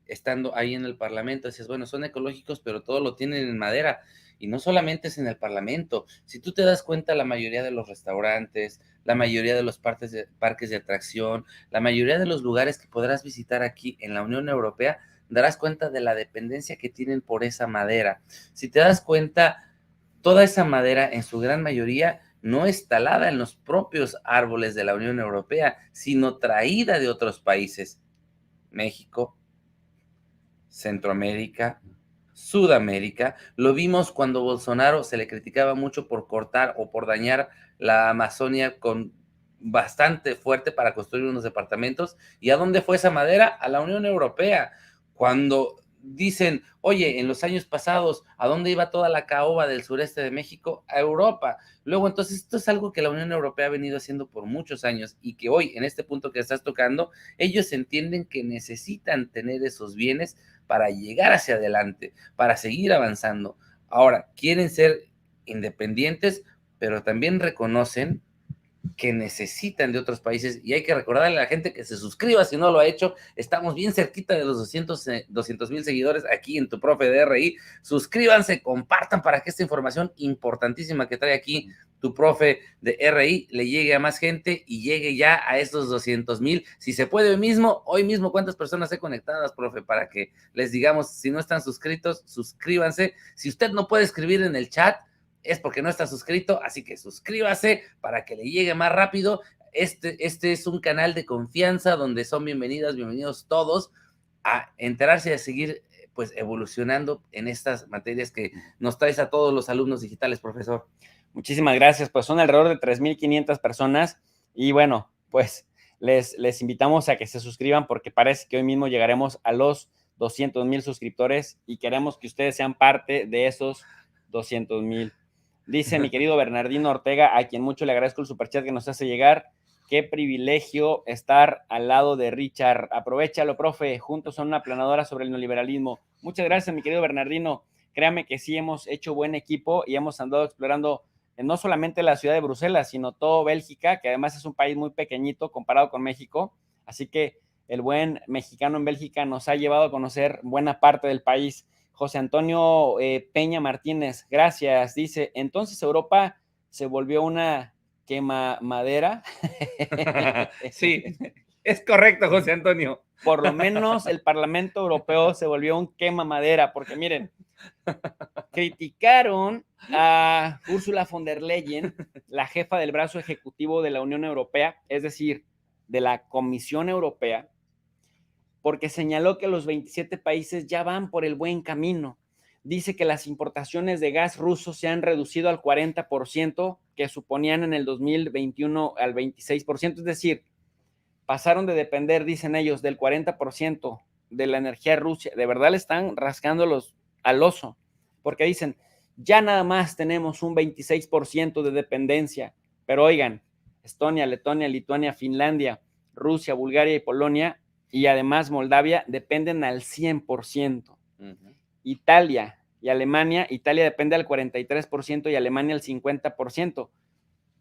S3: estando ahí en el Parlamento. Decías, bueno, son ecológicos, pero todo lo tienen en madera. Y no solamente es en el Parlamento. Si tú te das cuenta, la mayoría de los restaurantes, la mayoría de los parques de atracción, la mayoría de los lugares que podrás visitar aquí en la Unión Europea, darás cuenta de la dependencia que tienen por esa madera. Si te das cuenta, toda esa madera, en su gran mayoría, no es talada en los propios árboles de la Unión Europea, sino traída de otros países. México, Centroamérica, Sudamérica. Lo vimos cuando Bolsonaro se le criticaba mucho por cortar o por dañar la Amazonia con bastante fuerte para construir unos departamentos. ¿Y a dónde fue esa madera? A la Unión Europea. Cuando dicen, oye, en los años pasados, ¿a dónde iba toda la caoba del sureste de México? A Europa. Luego, entonces, esto es algo que la Unión Europea ha venido haciendo por muchos años y que hoy, en este punto que estás tocando, ellos entienden que necesitan tener esos bienes para llegar hacia adelante, para seguir avanzando. Ahora, quieren ser independientes, pero también reconocen que necesitan de otros países y hay que recordarle a la gente que se suscriba si no lo ha hecho. Estamos bien cerquita de los 200,000 seguidores aquí en tu profe de RI. Suscríbanse, compartan para que esta información importantísima que trae aquí tu profe de RI le llegue a más gente y llegue ya a esos 200,000. Si se puede hoy mismo, ¿cuántas personas he conectadas, profe? Para que les digamos, si no están suscritos, suscríbanse. Si usted no puede escribir en el chat, es porque no está suscrito, así que suscríbase para que le llegue más rápido. Este es un canal de confianza donde son bienvenidos todos a enterarse y a seguir pues evolucionando en estas materias que nos traes a todos los alumnos digitales, profesor.
S1: Muchísimas gracias. Pues son alrededor de 3,500 personas y bueno, pues les invitamos a que se suscriban porque parece que hoy mismo llegaremos a los 200,000 suscriptores y queremos que ustedes sean parte de esos 200,000. Dice mi querido Bernardino Ortega, a quien mucho le agradezco el superchat que nos hace llegar. Qué privilegio estar al lado de Richard. Aprovéchalo, profe. Juntos son una aplanadora sobre el neoliberalismo. Muchas gracias, mi querido Bernardino. Créame que sí hemos hecho buen equipo y hemos andado explorando no solamente la ciudad de Bruselas, sino todo Bélgica, que además es un país muy pequeñito comparado con México. Así que el buen mexicano en Bélgica nos ha llevado a conocer buena parte del país. José Antonio Peña Martínez, gracias. Dice, entonces Europa se volvió una quema madera.
S3: Sí, es correcto, José Antonio.
S1: Por lo menos el Parlamento Europeo se volvió un quema madera, porque miren, criticaron a Ursula von der Leyen, la jefa del brazo ejecutivo de la Unión Europea, es decir, de la Comisión Europea, porque señaló que los 27 países ya van por el buen camino. Dice que las importaciones de gas ruso se han reducido al 40%, que suponían en el 2021 al 26%, es decir, pasaron de depender, dicen ellos, del 40% de la energía rusa. De verdad le están rascándolos al oso, porque dicen, ya nada más tenemos un 26% de dependencia, pero oigan, Estonia, Letonia, Lituania, Finlandia, Rusia, Bulgaria y Polonia, y además Moldavia, dependen al 100%. Italia y Alemania, Italia depende al 43% y Alemania al 50%.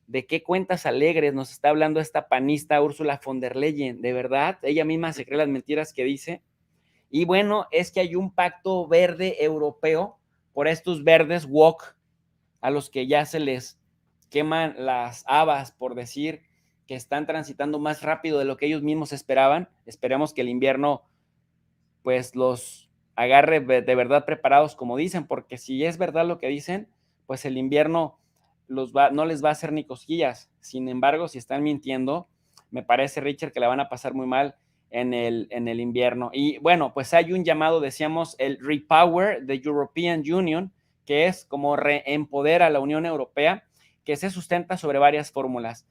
S1: ¿De qué cuentas alegres nos está hablando esta panista Ursula von der Leyen? ¿De verdad? Ella misma se cree las mentiras que dice. Y bueno, es que hay un pacto verde europeo por estos verdes woke a los que ya se les queman las habas por decir que están transitando más rápido de lo que ellos mismos esperaban. Esperemos que el invierno pues los agarre de verdad preparados como dicen, porque si es verdad lo que dicen, pues el invierno no les va a hacer ni cosquillas. Sin embargo, si están mintiendo, me parece, Richard, que la van a pasar muy mal en el invierno. Y bueno, pues hay un llamado, decíamos, el Repower the European Union, que es como reempodera a la Unión Europea, que se sustenta sobre varias fórmulas.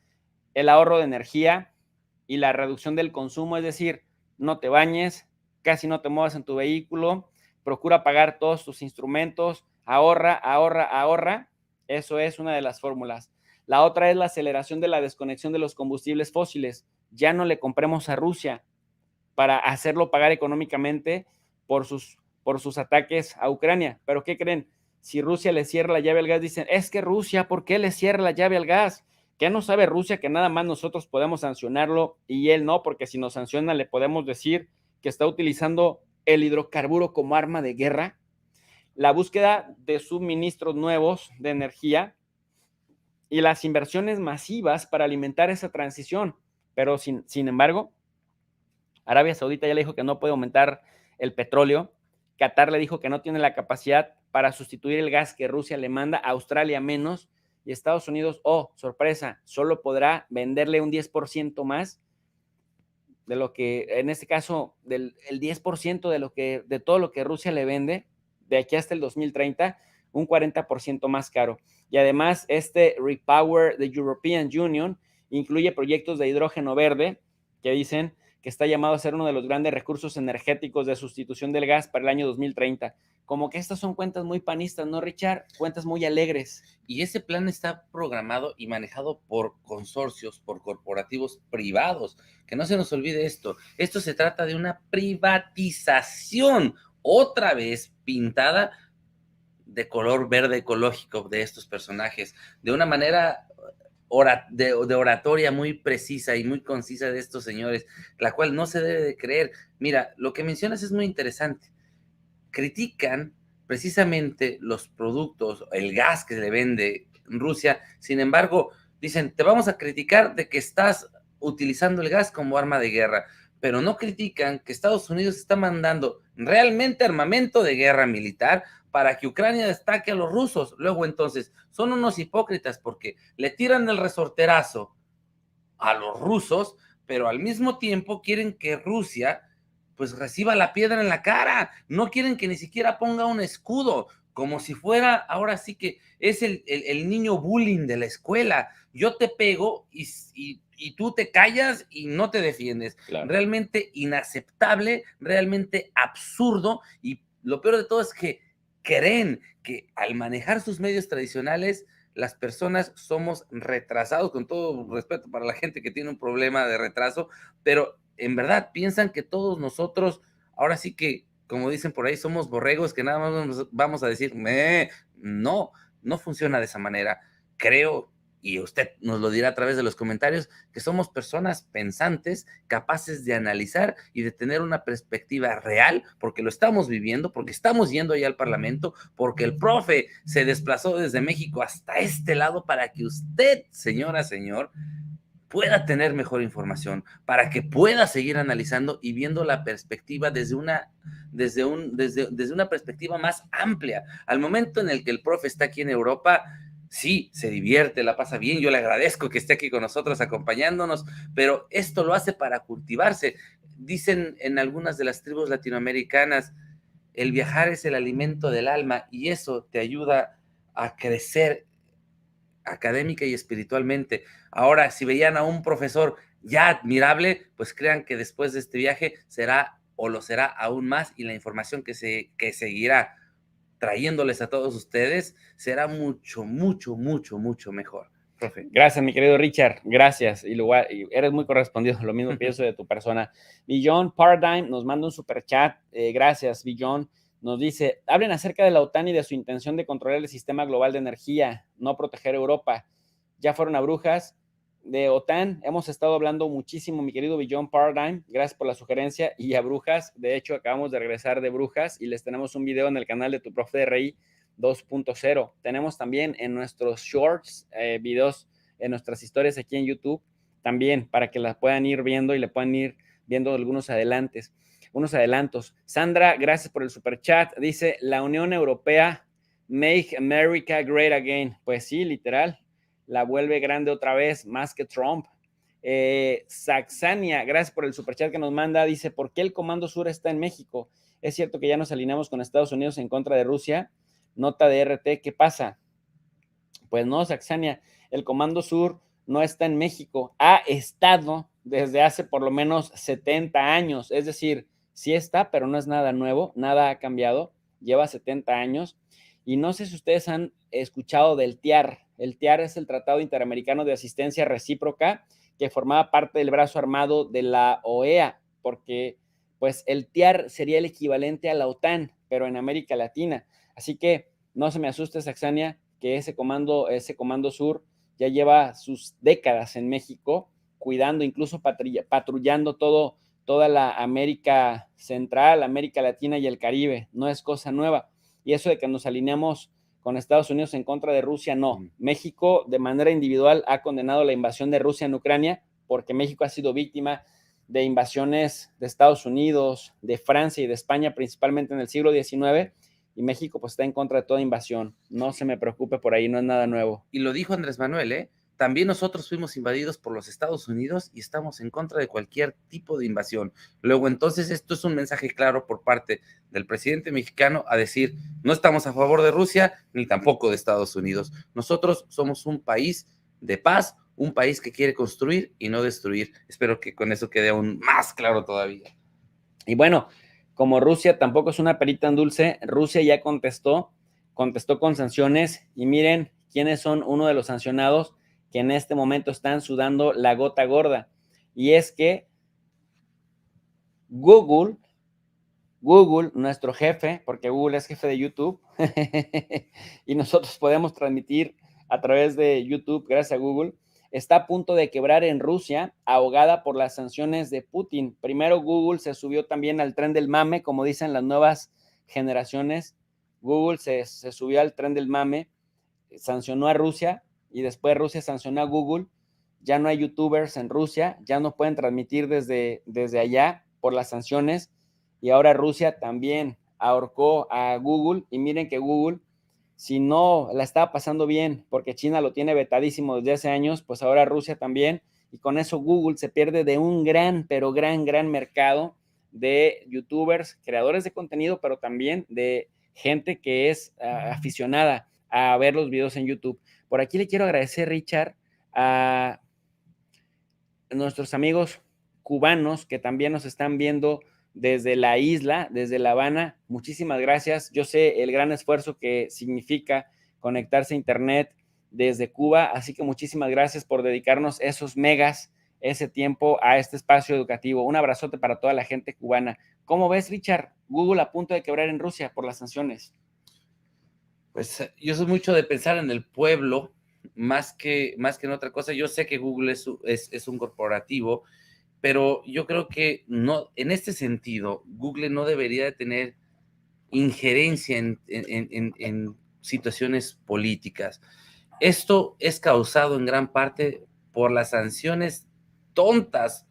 S1: El ahorro de energía y la reducción del consumo, es decir, no te bañes, casi no te muevas en tu vehículo, procura pagar todos tus instrumentos, ahorra, ahorra, ahorra. Eso es una de las fórmulas. La otra es la aceleración de la desconexión de los combustibles fósiles. Ya no le compremos a Rusia para hacerlo pagar económicamente por sus ataques a Ucrania. ¿Pero qué creen? Si Rusia le cierra la llave al gas, dicen, es que Rusia, ¿por qué le cierra la llave al gas? ¿Qué no sabe Rusia que nada más nosotros podemos sancionarlo y él no? Porque si nos sanciona le podemos decir que está utilizando el hidrocarburo como arma de guerra. La búsqueda de suministros nuevos de energía y las inversiones masivas para alimentar esa transición. Pero sin embargo, Arabia Saudita ya le dijo que no puede aumentar el petróleo. Qatar le dijo que no tiene la capacidad para sustituir el gas que Rusia le manda, a Australia menos, y Estados Unidos, oh, sorpresa, solo podrá venderle un 10% más de lo que, en este caso, el 10% de todo lo que Rusia le vende, de aquí hasta el 2030, un 40% más caro. Y además, este Repower the European Union incluye proyectos de hidrógeno verde que dicen que está llamado a ser uno de los grandes recursos energéticos de sustitución del gas para el año 2030. Como que estas son cuentas muy panistas, ¿no, Richard? Cuentas muy alegres.
S3: Y ese plan está programado y manejado por consorcios, por corporativos privados. Que no se nos olvide esto. Esto se trata de una privatización, otra vez pintada de color verde ecológico de estos personajes, de una manera de oratoria muy precisa y muy concisa de estos señores, la cual no se debe de creer. Mira, lo que mencionas es muy interesante. Critican precisamente los productos, el gas que le vende Rusia, sin embargo, dicen, te vamos a criticar de que estás utilizando el gas como arma de guerra, pero no critican que Estados Unidos está mandando realmente armamento de guerra militar para que Ucrania destaque a los rusos. Luego entonces son unos hipócritas porque le tiran el resorterazo a los rusos, pero al mismo tiempo quieren que Rusia pues reciba la piedra en la cara. No quieren que ni siquiera ponga un escudo, como si fuera, ahora sí que es el niño bullying de la escuela. Yo te pego y tú te callas y no te defiendes.
S1: Claro.
S3: Realmente inaceptable, realmente absurdo, y lo peor de todo es que creen que al manejar sus medios tradicionales, las personas somos retrasados, con todo respeto para la gente que tiene un problema de retraso, pero en verdad piensan que todos nosotros, ahora sí que, como dicen por ahí, somos borregos que nada más vamos a decir, no, no funciona de esa manera. Creo, y usted nos lo dirá a través de los comentarios, que somos personas pensantes, capaces de analizar y de tener una perspectiva real, porque lo estamos viviendo, porque estamos yendo allá al Parlamento, porque el profe se desplazó desde México hasta este lado para que usted, señora, señor, pueda tener mejor información, para que pueda seguir analizando y viendo la perspectiva desde una perspectiva más amplia. Al momento en el que el profe está aquí en Europa, sí, se divierte, la pasa bien, yo le agradezco que esté aquí con nosotros acompañándonos, pero esto lo hace para cultivarse. Dicen en algunas de las tribus latinoamericanas, el viajar es el alimento del alma, y eso te ayuda a crecer académica y espiritualmente. Ahora, si veían a un profesor ya admirable, pues crean que después de este viaje será o lo será aún más, y la información que seguirá trayéndoles a todos ustedes será mucho, mucho, mucho, mucho mejor. Profe.
S1: Gracias, mi querido Richard, gracias, y eres muy correspondido, lo mismo pienso de tu persona. Billon Paradigm nos manda un super chat, gracias, Billon. Nos dice, hablen acerca de la OTAN y de su intención de controlar el sistema global de energía, no proteger Europa. Ya fueron a Brujas. De OTAN hemos estado hablando muchísimo, mi querido Billon Paradigm, gracias por la sugerencia, y a Brujas, de hecho acabamos de regresar de Brujas y les tenemos un video en el canal de Tu Profe de RI 2.0. Tenemos también en nuestros shorts, videos, en nuestras historias aquí en YouTube, también para que las puedan ir viendo y le puedan ir viendo algunos adelantos. Sandra, gracias por el super chat. Dice, la Unión Europea, make America great again. Pues sí, literal, la vuelve grande otra vez, más que Trump. Saxania, gracias por el super chat que nos manda. Dice, ¿por qué el Comando Sur está en México? ¿Es cierto que ya nos alineamos con Estados Unidos en contra de Rusia? Nota de RT, ¿qué pasa? Pues no, Saxania, el Comando Sur no está en México. Ha estado desde hace por lo menos 70 años. Es decir, sí está, pero no es nada nuevo, nada ha cambiado. Lleva 70 años. Y no sé si ustedes han escuchado del TIAR. El TIAR es el Tratado Interamericano de Asistencia Recíproca, que formaba parte del brazo armado de la OEA, porque pues el TIAR sería el equivalente a la OTAN, pero en América Latina. Así que no se me asuste, Saxania, que ese comando Sur ya lleva sus décadas en México, cuidando, incluso patrullando toda la América Central, América Latina y el Caribe. No es cosa nueva. Y eso de que nos alineamos con Estados Unidos en contra de Rusia, no. México, de manera individual, ha condenado la invasión de Rusia en Ucrania, porque México ha sido víctima de invasiones de Estados Unidos, de Francia y de España, principalmente en el siglo XIX, y México pues está en contra de toda invasión. No se me preocupe por ahí, no es nada nuevo.
S3: Y lo dijo Andrés Manuel, también nosotros fuimos invadidos por los Estados Unidos y estamos en contra de cualquier tipo de invasión. Luego, entonces, esto es un mensaje claro por parte del presidente mexicano a decir, no estamos a favor de Rusia ni tampoco de Estados Unidos. Nosotros somos un país de paz, un país que quiere construir y no destruir. Espero que con eso quede aún más claro todavía.
S1: Y bueno, como Rusia tampoco es una perita en dulce, Rusia ya contestó con sanciones, y miren quiénes son uno de los sancionados que en este momento están sudando la gota gorda. Y es que Google, nuestro jefe, porque Google es jefe de YouTube, y nosotros podemos transmitir a través de YouTube gracias a Google, está a punto de quebrar en Rusia, ahogada por las sanciones de Putin. Primero Google se subió también al tren del mame, como dicen las nuevas generaciones. Google se subió al tren del mame, sancionó a Rusia, y después Rusia sancionó a Google. Ya no hay youtubers en Rusia, ya no pueden transmitir desde allá por las sanciones, y ahora Rusia también ahorcó a Google. Y miren que Google, si no la estaba pasando bien, porque China lo tiene vetadísimo desde hace años, pues ahora Rusia también, y con eso Google se pierde de un gran, pero gran mercado de youtubers, creadores de contenido, pero también de gente que es aficionada a ver los videos en YouTube. Por aquí le quiero agradecer, Richard, a nuestros amigos cubanos que también nos están viendo desde la isla, desde La Habana. Muchísimas gracias. Yo sé el gran esfuerzo que significa conectarse a internet desde Cuba, así que muchísimas gracias por dedicarnos esos megas, ese tiempo a este espacio educativo. Un abrazote para toda la gente cubana. ¿Cómo ves, Richard? Google a punto de quebrar en Rusia por las sanciones.
S3: Pues yo soy mucho de pensar en el pueblo, más que en otra cosa. Yo sé que Google es un corporativo, pero yo creo que no, en este sentido, Google no debería de tener injerencia en situaciones políticas. Esto es causado en gran parte por las sanciones tontas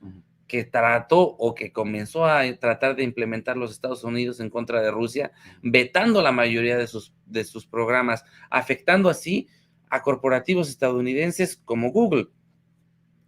S3: que trató o que comenzó a tratar de implementar los Estados Unidos en contra de Rusia, vetando la mayoría de sus programas, afectando así a corporativos estadounidenses como Google.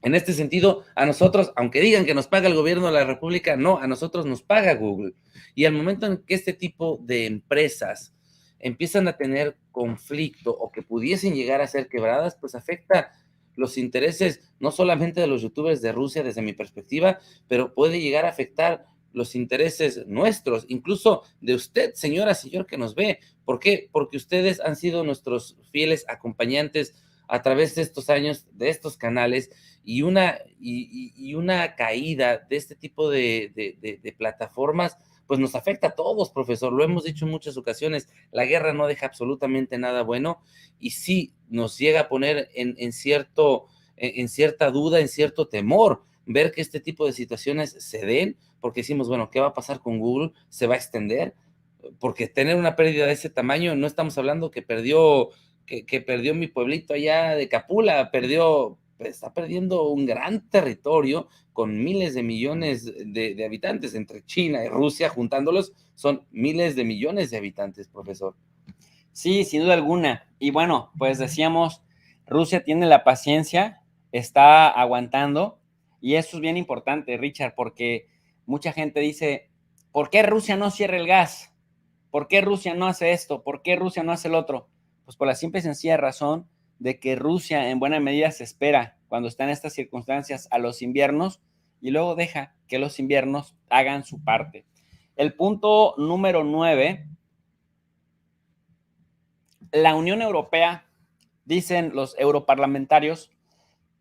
S3: En este sentido, a nosotros, aunque digan que nos paga el gobierno de la República, no, a nosotros nos paga Google. Y al momento en que este tipo de empresas empiezan a tener conflicto o que pudiesen llegar a ser quebradas, pues afecta los intereses no solamente de los youtubers de Rusia desde mi perspectiva, pero puede llegar a afectar los intereses nuestros, incluso de usted, señora, señor que nos ve. ¿Por qué? Porque ustedes han sido nuestros fieles acompañantes a través de estos años, de estos canales, y una caída de este tipo de plataformas, pues nos afecta a todos, profesor. Lo hemos dicho en muchas ocasiones, la guerra no deja absolutamente nada bueno, y sí nos llega a poner en cierta duda, en cierto temor, ver que este tipo de situaciones se den, porque decimos, bueno, ¿qué va a pasar con Google? ¿Se va a extender? Porque tener una pérdida de ese tamaño, no estamos hablando que perdió mi pueblito allá de Capula, está perdiendo un gran territorio con miles de millones de habitantes. Entre China y Rusia, juntándolos, son miles de millones de habitantes, profesor.
S1: Sí, sin duda alguna. Y bueno, pues decíamos, Rusia tiene la paciencia, está aguantando, y eso es bien importante, Richard, porque mucha gente dice, ¿por qué Rusia no cierra el gas? ¿Por qué Rusia no hace esto? ¿Por qué Rusia no hace el otro? Pues por la simple y sencilla razón de que Rusia en buena medida se espera cuando está en estas circunstancias a los inviernos y luego deja que los inviernos hagan su parte. El punto número 9, la Unión Europea, dicen los europarlamentarios,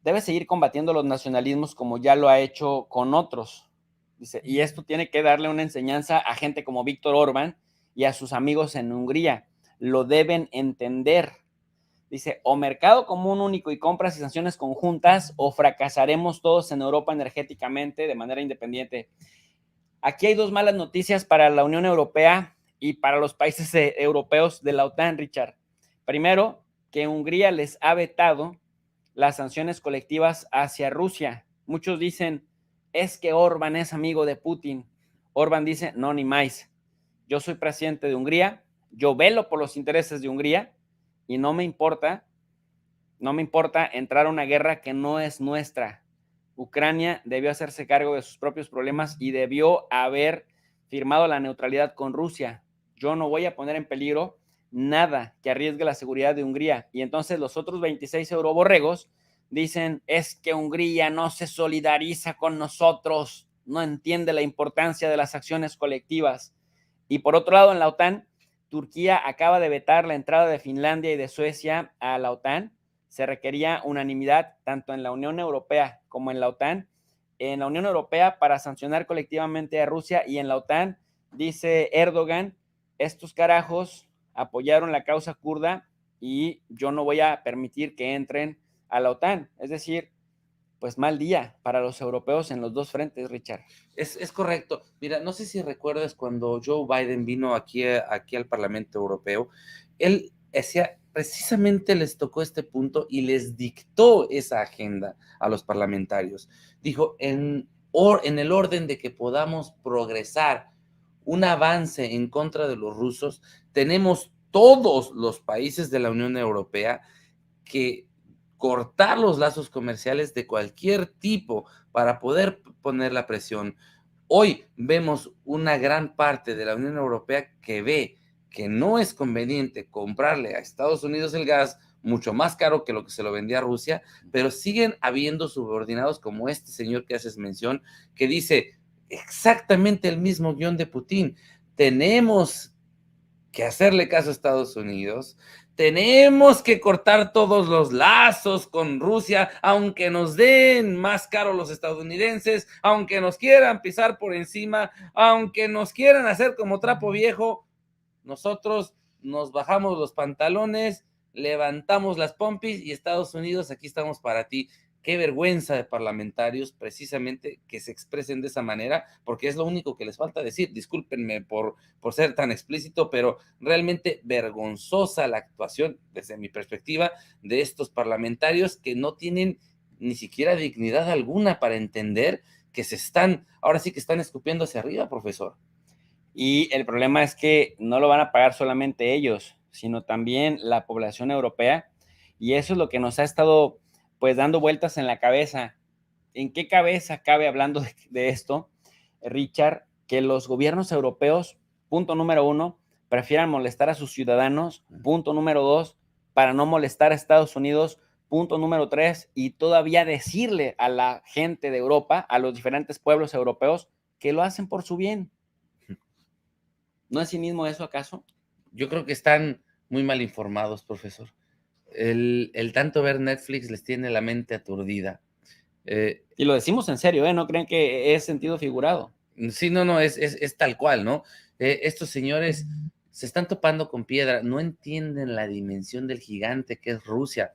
S1: debe seguir combatiendo los nacionalismos como ya lo ha hecho con otros. Dice, y esto tiene que darle una enseñanza a gente como Víctor Orbán y a sus amigos en Hungría. Lo deben entender. Dice, o mercado común único y compras y sanciones conjuntas, o fracasaremos todos en Europa energéticamente de manera independiente. Aquí hay dos malas noticias para la Unión Europea y para los países europeos de la OTAN, Richard. Primero, que Hungría les ha vetado las sanciones colectivas hacia Rusia. Muchos dicen, es que Orbán es amigo de Putin. Orbán dice, no, ni más. Yo soy presidente de Hungría, yo velo por los intereses de Hungría y no me importa entrar a una guerra que no es nuestra. Ucrania debió hacerse cargo de sus propios problemas y debió haber firmado la neutralidad con Rusia. Yo no voy a poner en peligro nada que arriesgue la seguridad de Hungría. Y entonces los otros 26 euroborregos dicen, es que Hungría no se solidariza con nosotros, no entiende la importancia de las acciones colectivas. Y por otro lado, en la OTAN, Turquía acaba de vetar la entrada de Finlandia y de Suecia a la OTAN. Se requería unanimidad tanto en la Unión Europea como en la OTAN. En la Unión Europea para sancionar colectivamente a Rusia, y en la OTAN, dice Erdogan, estos carajos apoyaron la causa kurda y yo no voy a permitir que entren a la OTAN. Es decir, pues mal día para los europeos en los dos frentes, Richard.
S3: Es correcto. Mira, no sé si recuerdas cuando Joe Biden vino aquí al Parlamento Europeo, él precisamente les tocó este punto y les dictó esa agenda a los parlamentarios. Dijo, en el orden de que podamos progresar un avance en contra de los rusos, tenemos todos los países de la Unión Europea que cortar los lazos comerciales de cualquier tipo para poder poner la presión. Hoy vemos una gran parte de la Unión Europea que ve que no es conveniente comprarle a Estados Unidos el gas mucho más caro que lo que se lo vendía a Rusia, pero siguen habiendo subordinados como este señor que haces mención, que dice exactamente el mismo guión de Putin. Tenemos que hacerle caso a Estados Unidos, tenemos que cortar todos los lazos con Rusia, aunque nos den más caro los estadounidenses, aunque nos quieran pisar por encima, aunque nos quieran hacer como trapo viejo, nosotros nos bajamos los pantalones, levantamos las pompis y Estados Unidos, aquí estamos para ti. Qué vergüenza de parlamentarios precisamente que se expresen de esa manera, porque es lo único que les falta decir. Discúlpenme por ser tan explícito, pero realmente vergonzosa la actuación, desde mi perspectiva, de estos parlamentarios que no tienen ni siquiera dignidad alguna para entender que ahora sí que están escupiendo hacia arriba, profesor.
S1: Y el problema es que no lo van a pagar solamente ellos, sino también la población europea. Y eso es lo que nos ha estado pues dando vueltas en la cabeza. ¿En qué cabeza cabe, hablando de esto, Richard, que los gobiernos europeos, punto número 1, prefieran molestar a sus ciudadanos, punto número 2, para no molestar a Estados Unidos, punto número 3, y todavía decirle a la gente de Europa, a los diferentes pueblos europeos, que lo hacen por su bien? ¿No es cinismo eso, acaso?
S3: Yo creo que están muy mal informados, profesor. El tanto ver Netflix les tiene la mente aturdida.
S1: Y lo decimos en serio, ¿eh? No creen que es sentido figurado.
S3: Sí, no, es tal cual, ¿no? Estos señores se están topando con piedra, no entienden la dimensión del gigante que es Rusia.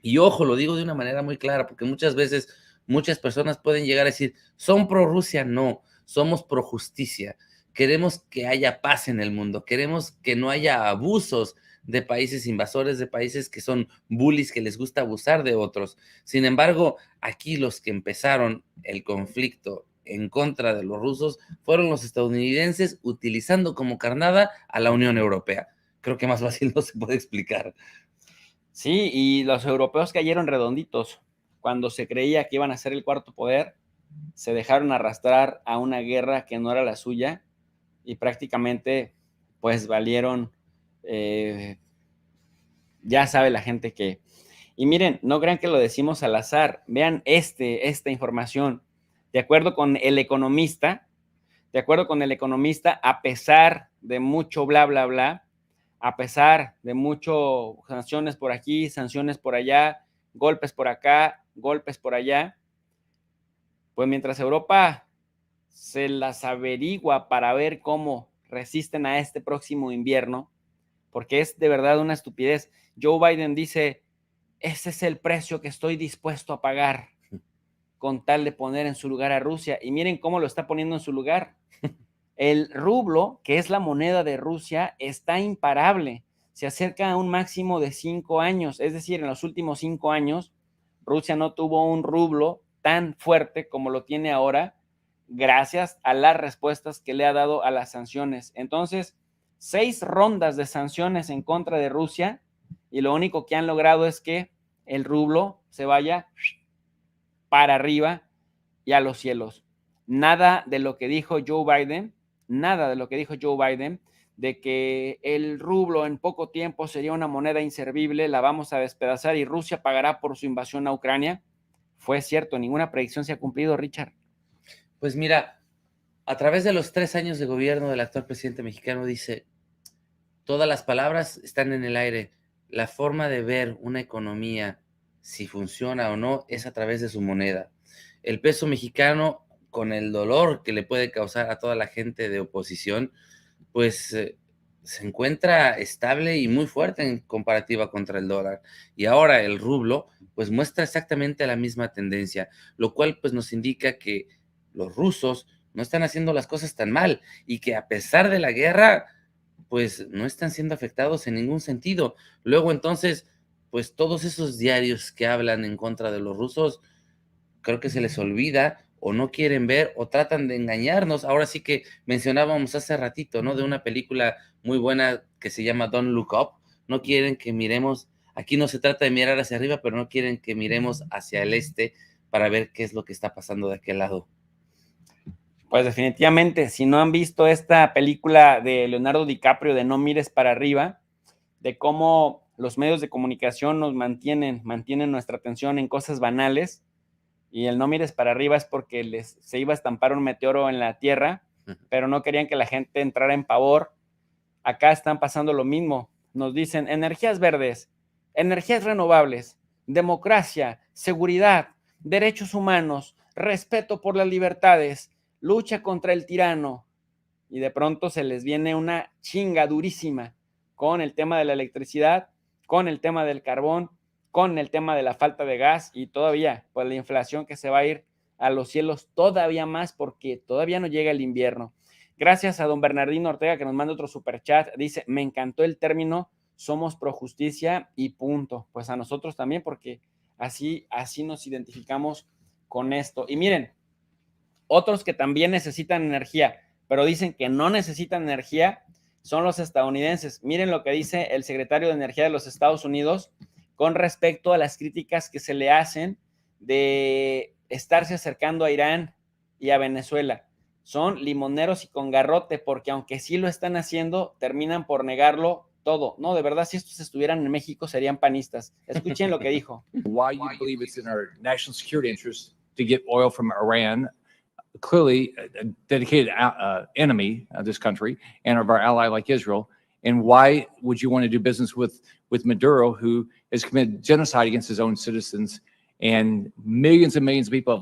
S3: Y ojo, lo digo de una manera muy clara, porque muchas veces muchas personas pueden llegar a decir, son pro Rusia, no, somos pro justicia. Queremos que haya paz en el mundo, queremos que no haya abusos de países invasores, de países que son bullies, que les gusta abusar de otros. Sin embargo, aquí los que empezaron el conflicto en contra de los rusos fueron los estadounidenses, utilizando como carnada a la Unión Europea. Creo que más fácil no se puede explicar.
S1: Sí, y los europeos cayeron redonditos. Cuando se creía que iban a ser el cuarto poder, se dejaron arrastrar a una guerra que no era la suya y prácticamente pues valieron, ya sabe la gente que. Y miren, no crean que lo decimos al azar. Vean esta información. De acuerdo con El Economista, a pesar de mucho bla, bla, bla, a pesar de mucho sanciones por aquí, sanciones por allá, golpes por acá, golpes por allá, pues mientras Europa se las averigua para ver cómo resisten a este próximo invierno, porque es de verdad una estupidez. Joe Biden dice, ese es el precio que estoy dispuesto a pagar con tal de poner en su lugar a Rusia. Y miren cómo lo está poniendo en su lugar. El rublo, que es la moneda de Rusia, está imparable. Se acerca a un máximo de 5 años. Es decir, en los últimos 5 años, Rusia no tuvo un rublo tan fuerte como lo tiene ahora, gracias a las respuestas que le ha dado a las sanciones. Entonces, 6 rondas de sanciones en contra de Rusia, y lo único que han logrado es que el rublo se vaya para arriba y a los cielos. Nada de lo que dijo Joe Biden, de que el rublo en poco tiempo sería una moneda inservible, la vamos a despedazar y Rusia pagará por su invasión a Ucrania, fue cierto. Ninguna predicción se ha cumplido, Richard.
S3: Pues mira, a través de los 3 años de gobierno del actual presidente mexicano, dice, todas las palabras están en el aire. La forma de ver una economía, si funciona o no, es a través de su moneda. El peso mexicano, con el dolor que le puede causar a toda la gente de oposición, pues se encuentra estable y muy fuerte en comparativa contra el dólar. Y ahora el rublo, pues muestra exactamente la misma tendencia, lo cual pues nos indica que los rusos no están haciendo las cosas tan mal y que a pesar de la guerra, pues no están siendo afectados en ningún sentido. Luego entonces, pues todos esos diarios que hablan en contra de los rusos, creo que se les olvida o no quieren ver o tratan de engañarnos. Ahora sí que mencionábamos hace ratito, ¿no? De una película muy buena que se llama Don't Look Up. No quieren que miremos, aquí no se trata de mirar hacia arriba, pero no quieren que miremos hacia el este para ver qué es lo que está pasando de aquel lado.
S1: Pues definitivamente, si no han visto esta película de Leonardo DiCaprio de No mires para arriba, de cómo los medios de comunicación nos mantienen nuestra atención en cosas banales, y el no mires para arriba es porque se iba a estampar un meteoro en la Tierra, pero no querían que la gente entrara en pavor. Acá están pasando lo mismo. Nos dicen energías verdes, energías renovables, democracia, seguridad, derechos humanos, respeto por las libertades, lucha contra el tirano. Y de pronto se les viene una chinga durísima con el tema de la electricidad, con el tema del carbón, con el tema de la falta de gas y todavía pues la inflación que se va a ir a los cielos todavía más porque todavía no llega el invierno. Gracias a don Bernardino Ortega que nos manda otro superchat. Dice, me encantó el término somos pro justicia y punto. Pues a nosotros también porque así nos identificamos con esto. Y miren, otros que también necesitan energía, pero dicen que no necesitan energía, son los estadounidenses. Miren lo que dice el secretario de Energía de los Estados Unidos con respecto a las críticas que se le hacen de estarse acercando a Irán y a Venezuela. Son limoneros y con garrote, porque aunque sí lo están haciendo, terminan por negarlo todo. No, de verdad, si estos estuvieran en México, serían panistas. Escuchen lo que dijo.
S6: Why you believe it's in our national security interest to get oil from Iran, clearly a dedicated enemy of this country and of our ally like Israel, and why would you want to do business with Maduro, who has committed genocide against his own citizens, and millions of people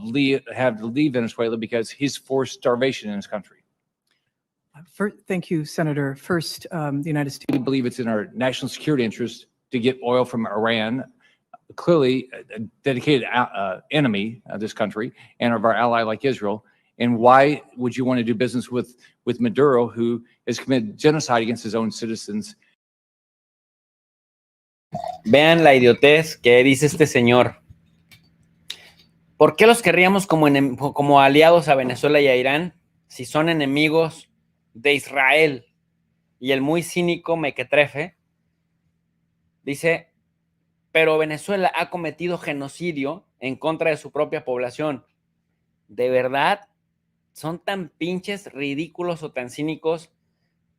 S6: have to leave Venezuela because he's forced starvation in his country?
S7: Thank you, Senator. First, the United States.
S6: We believe it's in our national security interest to get oil from Iran, clearly a dedicated enemy of this country and of our ally like Israel. And why would you want to do business with Maduro, who has committed genocide against his own citizens?
S1: Vean la idiotez que dice este señor. ¿Por qué los querríamos como aliados a Venezuela y a Irán si son enemigos de Israel? Y el muy cínico Mequetrefe dice, pero Venezuela ha cometido genocidio en contra de su propia población. ¿De verdad son tan pinches ridículos o tan cínicos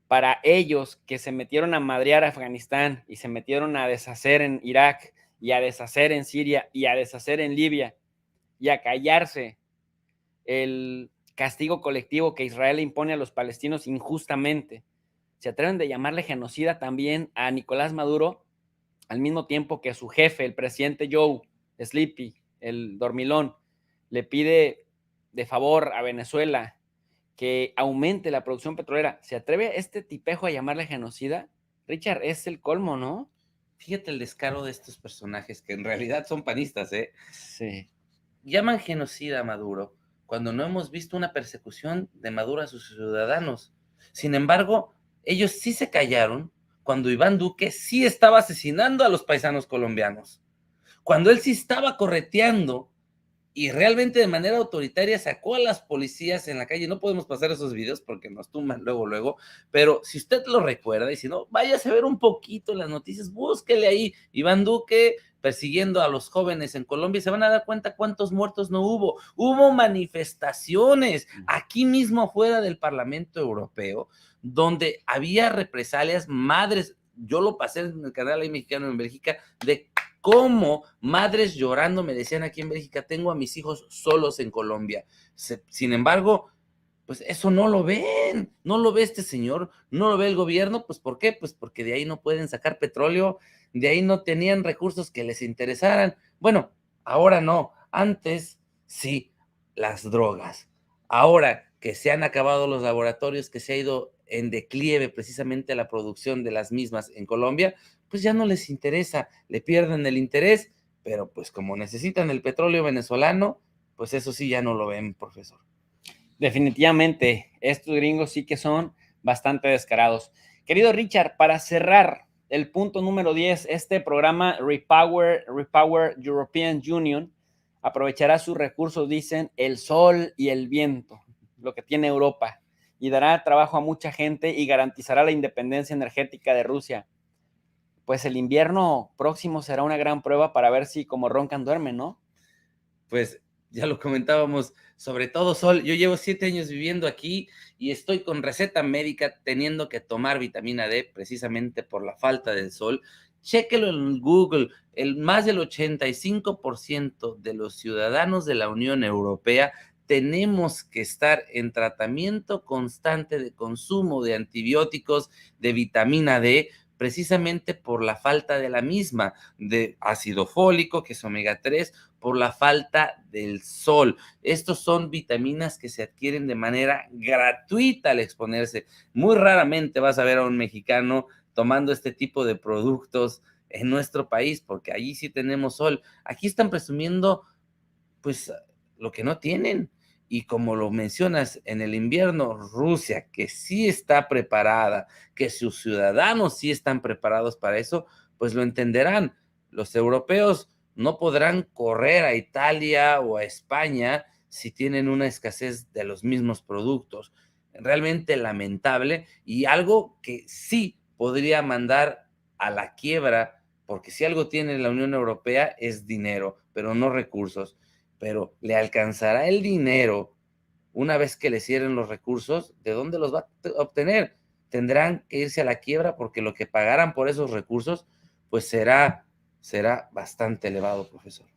S1: para ellos que se metieron a madrear a Afganistán y se metieron a deshacer en Irak y a deshacer en Siria y a deshacer en Libia y a callarse el castigo colectivo que Israel impone a los palestinos injustamente? Se atreven de llamarle genocida también a Nicolás Maduro, al mismo tiempo que su jefe, el presidente Joe Sleepy, el dormilón, le pide de favor a Venezuela que aumente la producción petrolera. ¿Se atreve este tipejo a llamarle genocida? Richard, es el colmo, ¿no?
S3: Fíjate el descaro de estos personajes que en realidad son panistas, ¿eh?
S1: Sí.
S3: Llaman genocida a Maduro cuando no hemos visto una persecución de Maduro a sus ciudadanos. Sin embargo, ellos sí se callaron cuando Iván Duque sí estaba asesinando a los paisanos colombianos, cuando él sí estaba correteando y realmente de manera autoritaria sacó a las policías en la calle. No podemos pasar esos videos porque nos tumban luego, pero si usted lo recuerda y si no, váyase a ver un poquito las noticias, búsquele ahí, Iván Duque persiguiendo a los jóvenes en Colombia, y se van a dar cuenta cuántos muertos no hubo. Hubo manifestaciones aquí mismo afuera del Parlamento Europeo, donde había represalias, madres, yo lo pasé en el canal ahí mexicano en Bélgica, de cómo madres llorando me decían aquí en Bélgica, tengo a mis hijos solos en Colombia. Sin embargo, pues eso no lo ven, no lo ve este señor, no lo ve el gobierno. Pues ¿por qué? Pues porque de ahí no pueden sacar petróleo, de ahí no tenían recursos que les interesaran. Bueno, ahora no, antes sí, las drogas. Ahora que se han acabado los laboratorios, que se ha ido en declive precisamente la producción de las mismas en Colombia, pues ya no les interesa, le pierden el interés, pero pues como necesitan el petróleo venezolano, pues eso sí ya no lo ven, profesor.
S1: Definitivamente, estos gringos sí que son bastante descarados. Querido Richard, para cerrar el punto número 10, este programa Repower European Union aprovechará sus recursos, dicen, el sol y el viento, lo que tiene Europa, y dará trabajo a mucha gente y garantizará la independencia energética de Rusia. Pues el invierno próximo será una gran prueba para ver si como roncan duermen, ¿no?
S3: Pues ya lo comentábamos, sobre todo Sol. Yo llevo 7 años viviendo aquí y estoy con receta médica teniendo que tomar vitamina D precisamente por la falta del sol. Chéquelo en Google, más del 85% de los ciudadanos de la Unión Europea tenemos que estar en tratamiento constante de consumo de antibióticos, de vitamina D, precisamente por la falta de la misma, de ácido fólico, que es omega 3, por la falta del sol. Estos son vitaminas que se adquieren de manera gratuita al exponerse. Muy raramente vas a ver a un mexicano tomando este tipo de productos en nuestro país, porque allí sí tenemos sol. Aquí están presumiendo, pues, lo que no tienen. Y como lo mencionas, en el invierno, Rusia, que sí está preparada, que sus ciudadanos sí están preparados para eso, pues lo entenderán. Los europeos no podrán correr a Italia o a España si tienen una escasez de los mismos productos. Realmente lamentable y algo que sí podría mandar a la quiebra, porque si algo tiene la Unión Europea es dinero, pero no recursos. Pero ¿le alcanzará el dinero una vez que le cierren los recursos? ¿De dónde los va a obtener? Tendrán que irse a la quiebra porque lo que pagaran por esos recursos, pues será bastante elevado, profesor.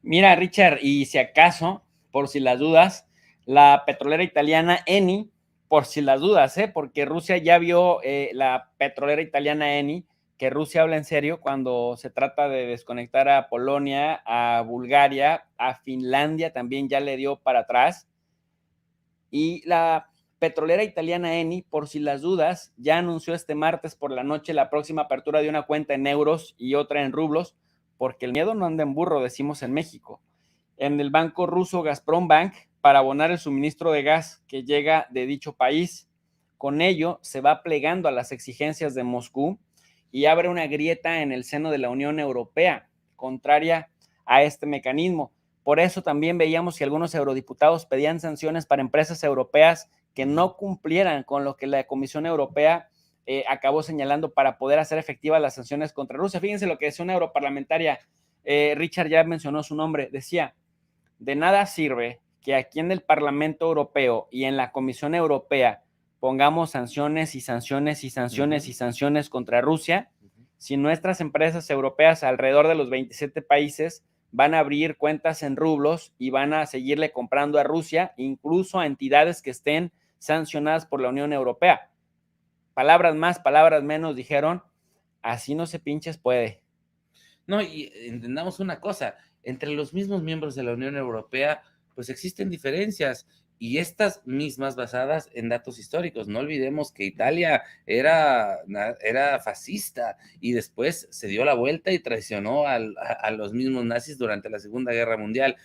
S1: Mira, Richard, y si acaso, por si las dudas, la petrolera italiana Eni, por si las dudas, porque Rusia ya vio la petrolera italiana Eni, que Rusia habla en serio cuando se trata de desconectar a Polonia, a Bulgaria, a Finlandia también ya le dio para atrás. Y la petrolera italiana Eni, por si las dudas, ya anunció este martes por la noche la próxima apertura de una cuenta en euros y otra en rublos, porque el miedo no anda en burro, decimos en México, en el banco ruso Gazprombank para abonar el suministro de gas que llega de dicho país. Con ello, se va plegando a las exigencias de Moscú y abre una grieta en el seno de la Unión Europea, contraria a este mecanismo. Por eso también veíamos que algunos eurodiputados pedían sanciones para empresas europeas que no cumplieran con lo que la Comisión Europea acabó señalando para poder hacer efectivas las sanciones contra Rusia. Fíjense lo que decía una europarlamentaria, Richard ya mencionó su nombre, decía, de nada sirve que aquí en el Parlamento Europeo y en la Comisión Europea pongamos sanciones y sanciones y sanciones y sanciones contra Rusia, si nuestras empresas europeas alrededor de los 27 países van a abrir cuentas en rublos y van a seguirle comprando a Rusia, incluso a entidades que estén sancionadas por la Unión Europea. Palabras más, palabras menos, dijeron, así no se pinches puede.
S3: No, y entendamos una cosa, entre los mismos miembros de la Unión Europea, pues existen diferencias y estas mismas basadas en datos históricos. No olvidemos que Italia era fascista y después se dio la vuelta y traicionó a los mismos nazis durante la Segunda Guerra Mundial,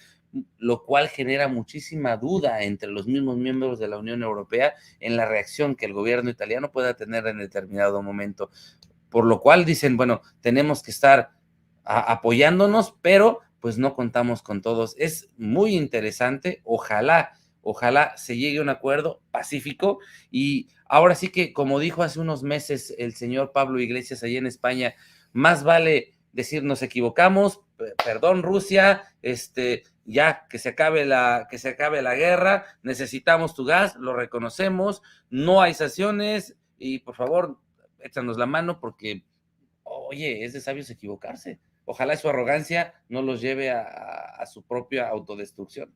S3: lo cual genera muchísima duda entre los mismos miembros de la Unión Europea en la reacción que el gobierno italiano pueda tener en determinado momento. Por lo cual dicen, bueno, tenemos que estar apoyándonos, pero pues no contamos con todos. Es muy interesante, ojalá se llegue a un acuerdo pacífico y ahora sí que, como dijo hace unos meses el señor Pablo Iglesias allí en España, más vale decir nos equivocamos, perdón Rusia, ya que se acabe la guerra, necesitamos tu gas, lo reconocemos, no hay sanciones y por favor échanos la mano porque, oye, es de sabios equivocarse. Ojalá su arrogancia no los lleve a su propia autodestrucción.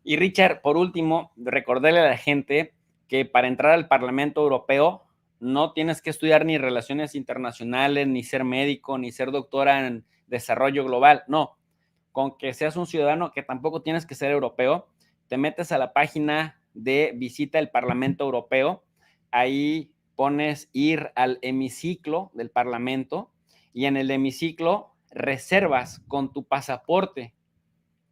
S1: Y Richard, por último, recordarle a la gente que para entrar al Parlamento Europeo no tienes que estudiar ni relaciones internacionales, ni ser médico, ni ser doctora en desarrollo global. No, con que seas un ciudadano, que tampoco tienes que ser europeo, te metes a la página de visita del Parlamento Europeo, ahí pones ir al hemiciclo del Parlamento y en el hemiciclo reservas con tu pasaporte.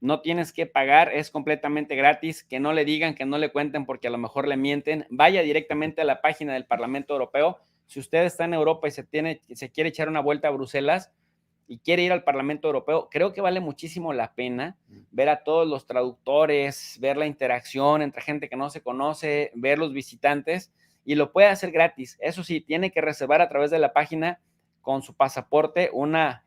S1: No tienes que pagar, es completamente gratis, que no le digan, que no le cuenten porque a lo mejor le mienten. Vaya directamente a la página del Parlamento Europeo. Si usted está en Europa y se quiere echar una vuelta a Bruselas y quiere ir al Parlamento Europeo, creo que vale muchísimo la pena ver a todos los traductores, ver la interacción entre gente que no se conoce, ver los visitantes y lo puede hacer gratis. Eso sí, tiene que reservar a través de la página con su pasaporte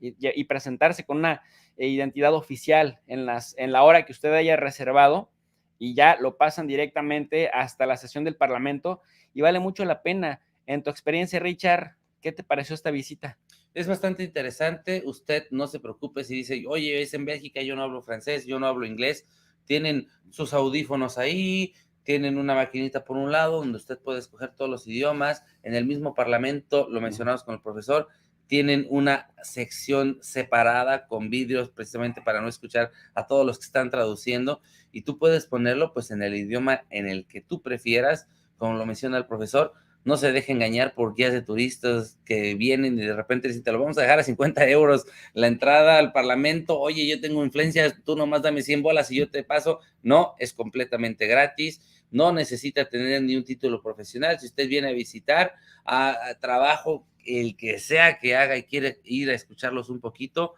S1: y presentarse con una identidad oficial en la hora que usted haya reservado, y ya lo pasan directamente hasta la sesión del Parlamento, y vale mucho la pena. En tu experiencia, Richard, ¿qué te pareció esta visita?
S3: Es bastante interesante. Usted no se preocupe si dice, oye, es en Bélgica, yo no hablo francés, yo no hablo inglés. Tienen sus audífonos ahí, tienen una maquinita por un lado donde usted puede escoger todos los idiomas. En el mismo Parlamento, lo mencionamos con el profesor, tienen una sección separada con vídeos precisamente para no escuchar a todos los que están traduciendo, y tú puedes ponerlo pues en el idioma en el que tú prefieras, como lo menciona el profesor. No se deje engañar por guías de turistas que vienen y de repente dicen, te lo vamos a dejar a 50 euros la entrada al Parlamento. Oye, yo tengo influencia, tú nomás dame 100 bolas y yo te paso. No, es completamente gratis. No necesita tener ni un título profesional. Si usted viene a visitar, a trabajo, el que sea que haga y quiere ir a escucharlos un poquito,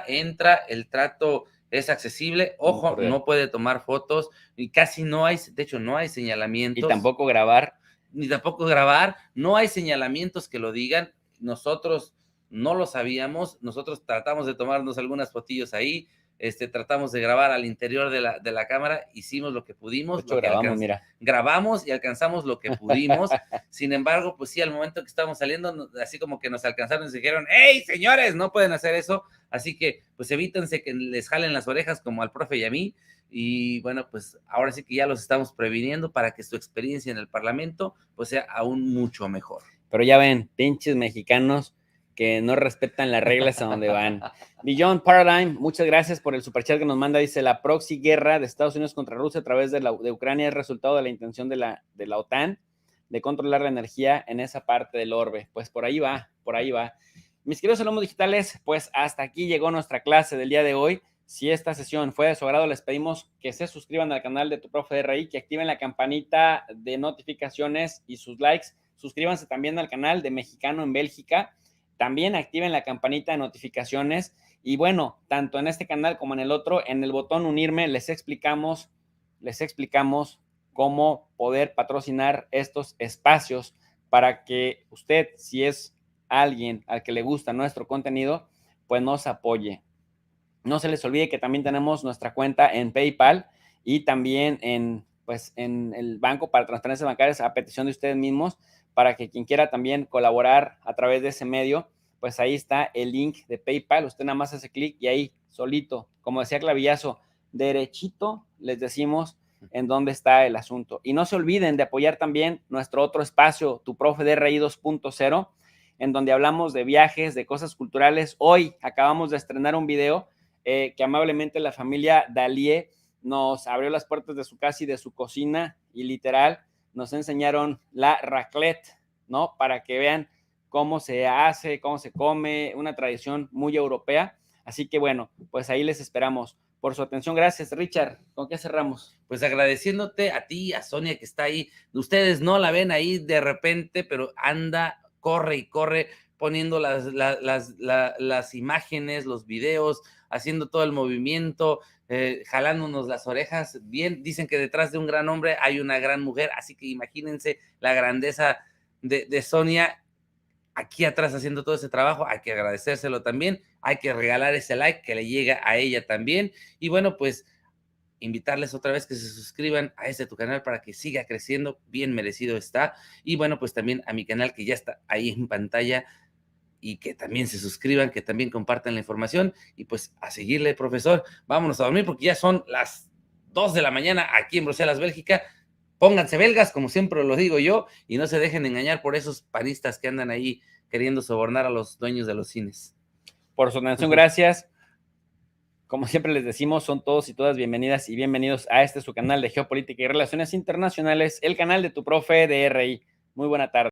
S3: entra, el trato es accesible. Ojo, no puede tomar fotos y casi no hay, de hecho, no hay señalamientos.
S1: Y tampoco grabar.
S3: Ni tampoco grabar, no hay señalamientos que lo digan. Nosotros no lo sabíamos, nosotros tratamos de tomarnos algunas fotillos ahí, tratamos de grabar al interior de la cámara, hicimos lo que pudimos.
S1: De hecho,
S3: grabamos y alcanzamos lo que pudimos. Sin embargo, pues sí, al momento que estábamos saliendo, así como que nos alcanzaron y nos dijeron, ¡hey, señores, no pueden hacer eso! Así que, pues evítense que les jalen las orejas como al profe y a mí. Y bueno, pues ahora sí que ya los estamos previniendo para que su experiencia en el Parlamento pues sea aún mucho mejor.
S1: Pero ya ven, pinches mexicanos que no respetan las reglas a donde van. Beyond Paradigm, muchas gracias por el superchat que nos manda. Dice, la proxy guerra de Estados Unidos contra Rusia a través de Ucrania es resultado de la intención de la OTAN de controlar la energía en esa parte del orbe. Pues por ahí va, por ahí va. Mis queridos alumnos digitales, pues hasta aquí llegó nuestra clase del día de hoy. Si esta sesión fue de su agrado, les pedimos que se suscriban al canal de Tu Profe de RI, que activen la campanita de notificaciones y sus likes. Suscríbanse también al canal de Mexicano en Bélgica. También activen la campanita de notificaciones. Y bueno, tanto en este canal como en el otro, en el botón unirme, les explicamos cómo poder patrocinar estos espacios para que usted, si es alguien al que le gusta nuestro contenido, pues nos apoye. No se les olvide que también tenemos nuestra cuenta en PayPal y también en el banco para transferencias bancarias a petición de ustedes mismos, para que quien quiera también colaborar a través de ese medio, pues ahí está el link de PayPal. Usted nada más hace clic y ahí solito, como decía Clavillazo, derechito les decimos en dónde está el asunto. Y no se olviden de apoyar también nuestro otro espacio, Tu Profe de RI 2.0, en donde hablamos de viajes, de cosas culturales. Hoy acabamos de estrenar un video que amablemente la familia Dalie nos abrió las puertas de su casa y de su cocina, y literal nos enseñaron la raclette, ¿no? Para que vean cómo se hace, cómo se come, una tradición muy europea. Así que bueno, pues ahí les esperamos. Por su atención, gracias. Richard, ¿con qué cerramos?
S3: Pues agradeciéndote a ti, a Sonia, que está ahí. Ustedes no la ven ahí de repente, pero anda, corre y corre, poniendo las imágenes, los videos, haciendo todo el movimiento, jalándonos las orejas. Bien, dicen que detrás de un gran hombre hay una gran mujer, así que imagínense la grandeza de Sonia aquí atrás haciendo todo ese trabajo. Hay que agradecérselo también, hay que regalar ese like que le llega a ella también. Y bueno, pues invitarles otra vez que se suscriban a tu canal para que siga creciendo, bien merecido está. Y bueno, pues también a mi canal, que ya está ahí en pantalla, y que también se suscriban, que también compartan la información. Y pues a seguirle, profesor. Vámonos a dormir porque ya son las 2 de la mañana aquí en Bruselas, Bélgica. Pónganse belgas, como siempre lo digo yo, y no se dejen engañar por esos panistas que andan ahí queriendo sobornar a los dueños de los cines.
S1: Por su atención, gracias. Como siempre les decimos, son todos y todas bienvenidas y bienvenidos a su canal de Geopolítica y Relaciones Internacionales, el canal de Tu Profe de RI. Muy buena tarde.